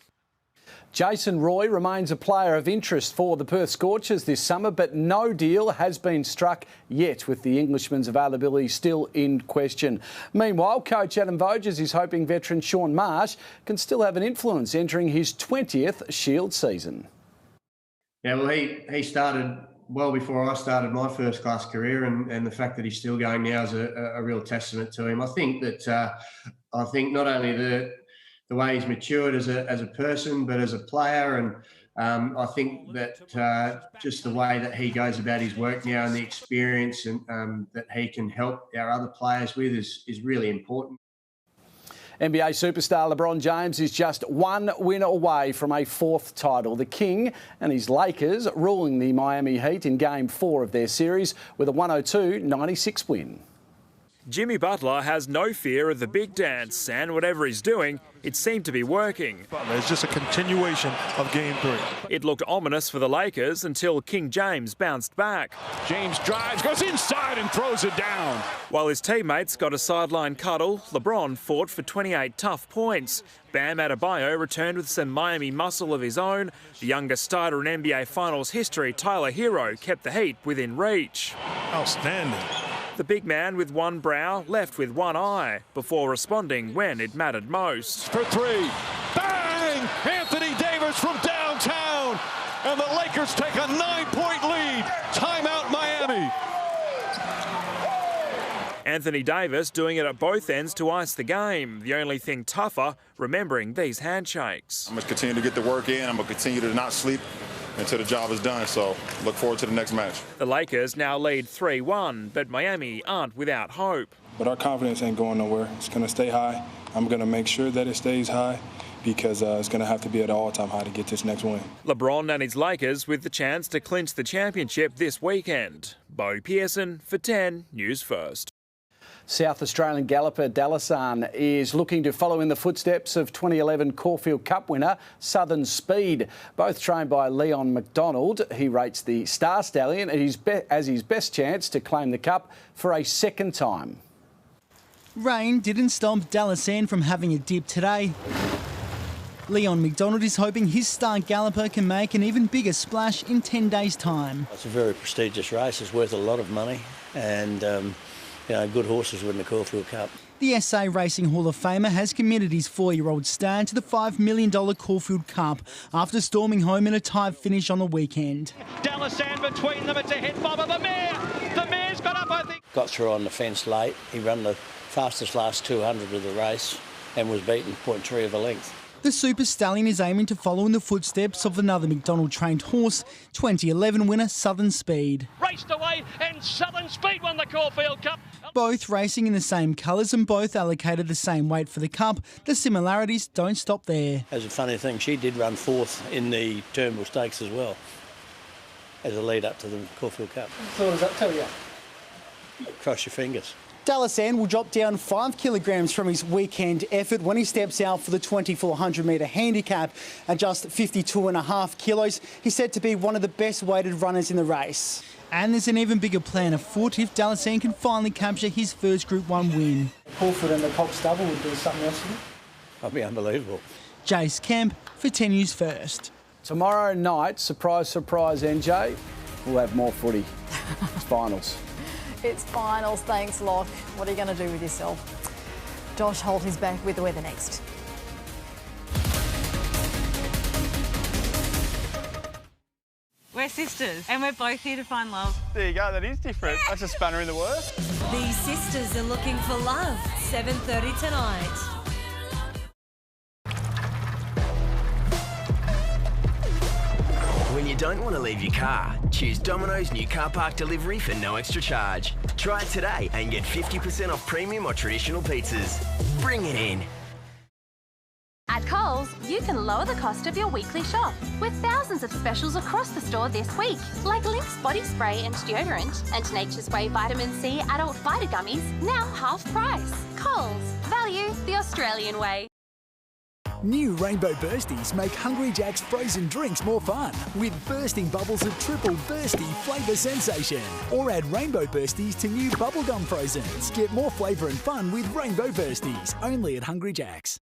S1: Jason Roy remains a player of interest for the Perth Scorchers this summer, but no deal has been struck yet, with the Englishman's availability still in question. Meanwhile, coach Adam Voges is hoping veteran Sean Marsh can still have an influence entering his 20th Shield season.
S6: Yeah, well, he started well before I started my first-class career, and the fact that he's still going now is a real testament to him. I think that not only the way he's matured as a person, but as a player, and I think that just the way that he goes about his work now and the experience and that he can help our other players with is really important.
S1: NBA superstar LeBron James is just one win away from a fourth title. The King and his Lakers ruling the Miami Heat in Game 4 of their series with a 102-96 win.
S8: Jimmy Butler has no fear of the big dance, and whatever he's doing, it seemed to be working.
S10: It's just a continuation of Game 3.
S8: It looked ominous for the Lakers until King James bounced back.
S10: James drives, goes inside and throws it down.
S8: While his teammates got a sideline cuddle, LeBron fought for 28 tough points. Bam Adebayo returned with some Miami muscle of his own. The youngest starter in NBA Finals history, Tyler Hero, kept the Heat within reach.
S10: Outstanding.
S8: The big man with one brow left with one eye before responding when it mattered most.
S10: For three. Bang! Anthony Davis from downtown. And the Lakers take a 9-point lead. Timeout Miami.
S8: Anthony Davis doing it at both ends to ice the game. The only thing tougher, remembering these handshakes.
S11: I'm going to continue to get the work in. I'm going to continue to not sleep until the job is done, so look forward to the next match.
S8: The Lakers now lead 3-1, but Miami aren't without hope.
S10: But our confidence ain't going nowhere. It's going to stay high. I'm going to make sure that it stays high because it's going to have to be at an all-time high to get this next win.
S8: LeBron and his Lakers with the chance to clinch the championship this weekend. Bo Pearson for 10 News First.
S1: South Australian galloper Dalasan is looking to follow in the footsteps of 2011 Caulfield Cup winner Southern Speed. Both trained by Leon McDonald, he rates the Star Stallion as his best chance to claim the Cup for a second time.
S14: Rain didn't stop Dalasan from having a dip today. Leon McDonald is hoping his star galloper can make an even bigger splash in 10 days' time.
S15: It's a very prestigious race. It's worth a lot of money and good horses win the Caulfield Cup.
S14: The SA Racing Hall of Famer has committed his 4-year-old Stan to the $5 million Caulfield Cup after storming home in a tied finish on the weekend.
S16: Dalasan between them, it's a head bob of the mare. The mare's got up, I think.
S15: Got through on the fence late. He ran the fastest last 200 of the race and was beaten 0.3 of a length.
S14: The Super Stallion is aiming to follow in the footsteps of another McDonald-trained horse, 2011 winner Southern Speed.
S16: Raced away and Southern Speed won the Caulfield Cup.
S14: Both racing in the same colours and both allocated the same weight for the Cup. The similarities don't stop there.
S15: As a funny thing, she did run fourth in the Turnbull Stakes as well, as a lead up to the Caulfield Cup.
S14: So what does that tell you?
S15: Cross your fingers.
S14: Dalasan will drop down 5 kilograms from his weekend effort when he steps out for the 2,400-metre handicap at just 52.5 kilos. He's said to be one of the best weighted runners in the race. And there's an even bigger plan afoot if Dalasan can finally capture his first Group 1 win. Caulfield and the Cox double would do something else to him.
S15: That'd be unbelievable.
S14: Jace Kemp for 10 News First.
S1: Tomorrow night, surprise, surprise, NJ, we'll have more footy. It's finals.
S12: It's finals, thanks, Locke. What are you going to do with yourself? Josh Holt is back with the weather next.
S35: We're sisters and we're both here to find love.
S9: There you go, that is different. That's a spanner in the works.
S17: These sisters are looking for love. 7:30 tonight.
S2: don't want to leave your car, choose Domino's new car park delivery for no extra charge. Try it today and get 50% off premium or traditional pizzas. Bring it in.
S3: At Coles, you can lower the cost of your weekly shop with thousands of specials across the store this week, like Lynx body spray and deodorant and Nature's Way vitamin C adult fighter gummies, now half price. Coles, value the Australian way.
S31: New Rainbow Bursties make Hungry Jack's frozen drinks more fun with bursting bubbles of triple bursty flavour sensation. Or add Rainbow Bursties to new bubblegum frozens. Get more flavour and fun with Rainbow Bursties, only at Hungry Jack's.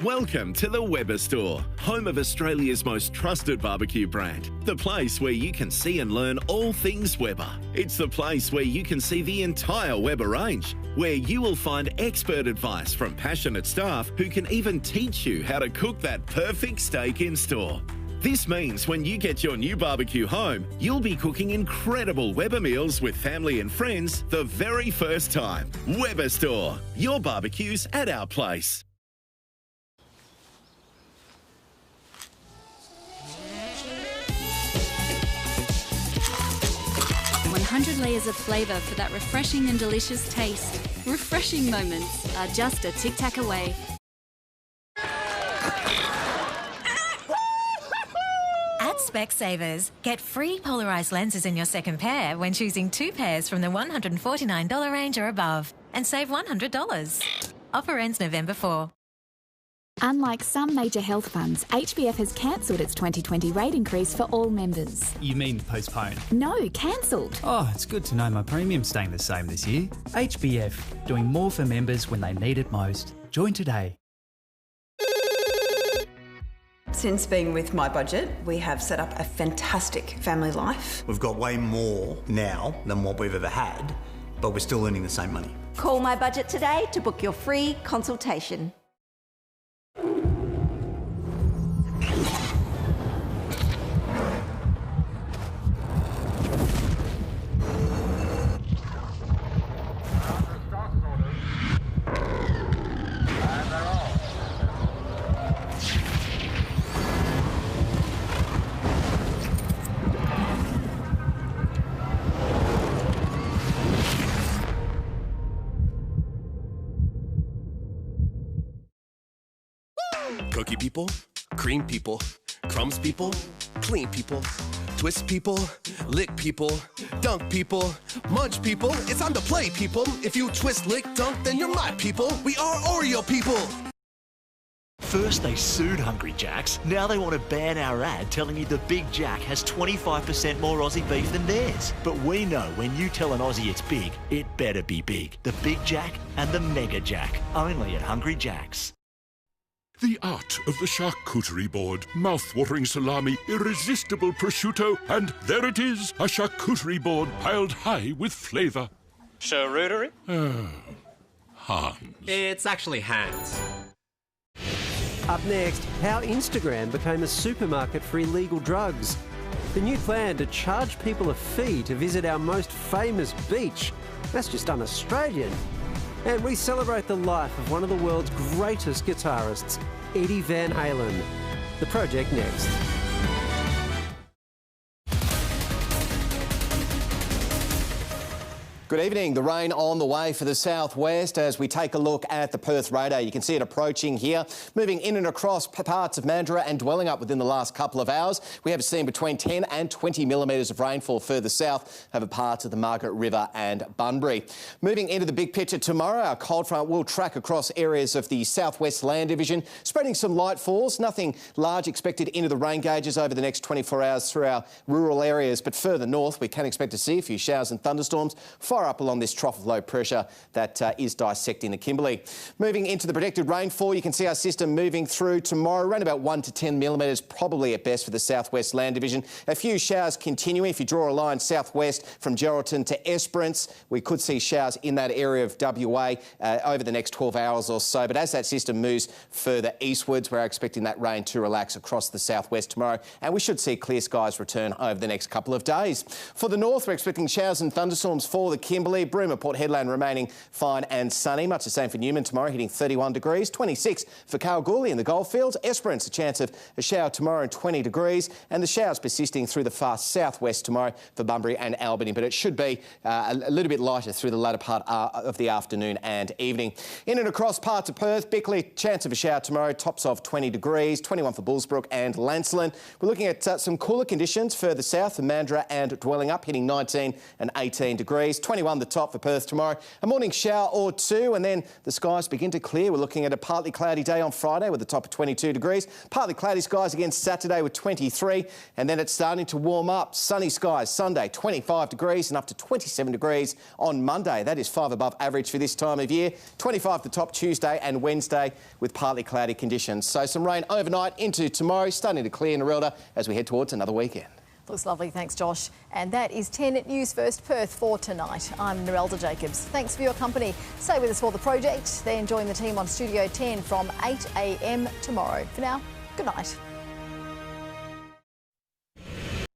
S5: Welcome to the Weber Store, home of Australia's most trusted barbecue brand. The place where you can see and learn all things Weber. It's the place where you can see the entire Weber range, where you will find expert advice from passionate staff who can even teach you how to cook that perfect steak in store. This means when you get your new barbecue home, you'll be cooking incredible Weber meals with family and friends the very first time. Weber Store, your barbecues at our place.
S7: 100 layers of flavour for that refreshing and delicious taste. Refreshing moments are just a tic-tac away.
S33: At Specsavers, get free polarised lenses in your second pair when choosing 2 pairs from the $149 range or above, and save $100. Offer ends November 4.
S13: Unlike some major health funds, HBF has cancelled its 2020 rate increase for all members.
S17: You mean postponed?
S13: No, cancelled.
S17: Oh, it's good to know my premium's staying the same this year. HBF, doing more for members when they need it most. Join today.
S18: Since being with My Budget, we have set up a fantastic family life.
S19: We've got way more now than what we've ever had, but we're still earning the same money.
S20: Call My Budget today to book your free consultation.
S21: Cookie people, cream people, crumbs people, clean people, twist people, lick people, dunk people, munch people. It's time to play, people. If you twist, lick, dunk, then you're my people. We are Oreo people.
S22: First they sued Hungry Jack's, now they want to ban our ad telling you the Big Jack has 25% more Aussie beef than theirs. But we know when you tell an Aussie it's big, it better be big. The Big Jack and the Mega Jack, only at Hungry Jack's.
S32: The art of the charcuterie board. Mouth-watering salami, irresistible prosciutto, and there it is, a charcuterie board piled high with flavour.
S23: Charcuterie?
S32: Hans.
S23: It's actually Hans.
S24: Up next, how Instagram became a supermarket for illegal drugs. The new plan to charge people a fee to visit our most famous beach. That's just un-Australian. And we celebrate the life of one of the world's greatest guitarists, Eddie Van Halen. The project next.
S25: Good evening. The rain on the way for the southwest as we take a look at the Perth radar. You can see it approaching here, moving in and across parts of Mandurah and dwelling up within the last couple of hours. We have seen between 10 and 20 millimetres of rainfall further south over parts of the Margaret River and Bunbury. Moving into the big picture tomorrow, our cold front will track across areas of the southwest land division, spreading some light falls. Nothing large expected into the rain gauges over the next 24 hours through our rural areas, but further north we can expect to see a few showers and thunderstorms far up along this trough of low pressure that is dissecting the Kimberley. Moving into the predicted rainfall, you can see our system moving through tomorrow, around about 1 to 10 millimetres, probably at best for the southwest land division. A few showers continuing. If you draw a line southwest from Geraldton to Esperance, we could see showers in that area of WA over the next 12 hours or so. But as that system moves further eastwards, we're expecting that rain to relax across the southwest tomorrow, and we should see clear skies return over the next couple of days. For the north, we're expecting showers and thunderstorms for the Kimberley. Broome, Port Hedland remaining fine and sunny. Much the same for Newman tomorrow, hitting 31 degrees. 26 for Kalgoorlie in the Goldfields. Esperance, a chance of a shower tomorrow and 20 degrees. And the showers persisting through the far southwest tomorrow for Bunbury and Albany. But it should be a little bit lighter through the latter part of the afternoon and evening. In and across parts of Perth, Bickley, chance of a shower tomorrow, tops of 20 degrees. 21 for Bullsbrook and Lancelin. We're looking at some cooler conditions further south for Mandurah and Dwelling Up, hitting 19 and 18 degrees. 21 the top for Perth tomorrow. A morning shower or two, and then the skies begin to clear. We're looking at a partly cloudy day on Friday with a top of 22 degrees. Partly cloudy skies again Saturday with 23, and then it's starting to warm up. Sunny skies Sunday, 25 degrees and up to 27 degrees on Monday. That is 5 above average for this time of year. 25 the top Tuesday and Wednesday with partly cloudy conditions. So some rain overnight into tomorrow, starting to clear Narelda as we head towards another weekend.
S12: Looks lovely, thanks Josh. And that is 10 News First Perth for tonight. I'm Narelda Jacobs. Thanks for your company. Stay with us for The Project. Then join the team on Studio 10 from 8 a.m. tomorrow. For now, good night.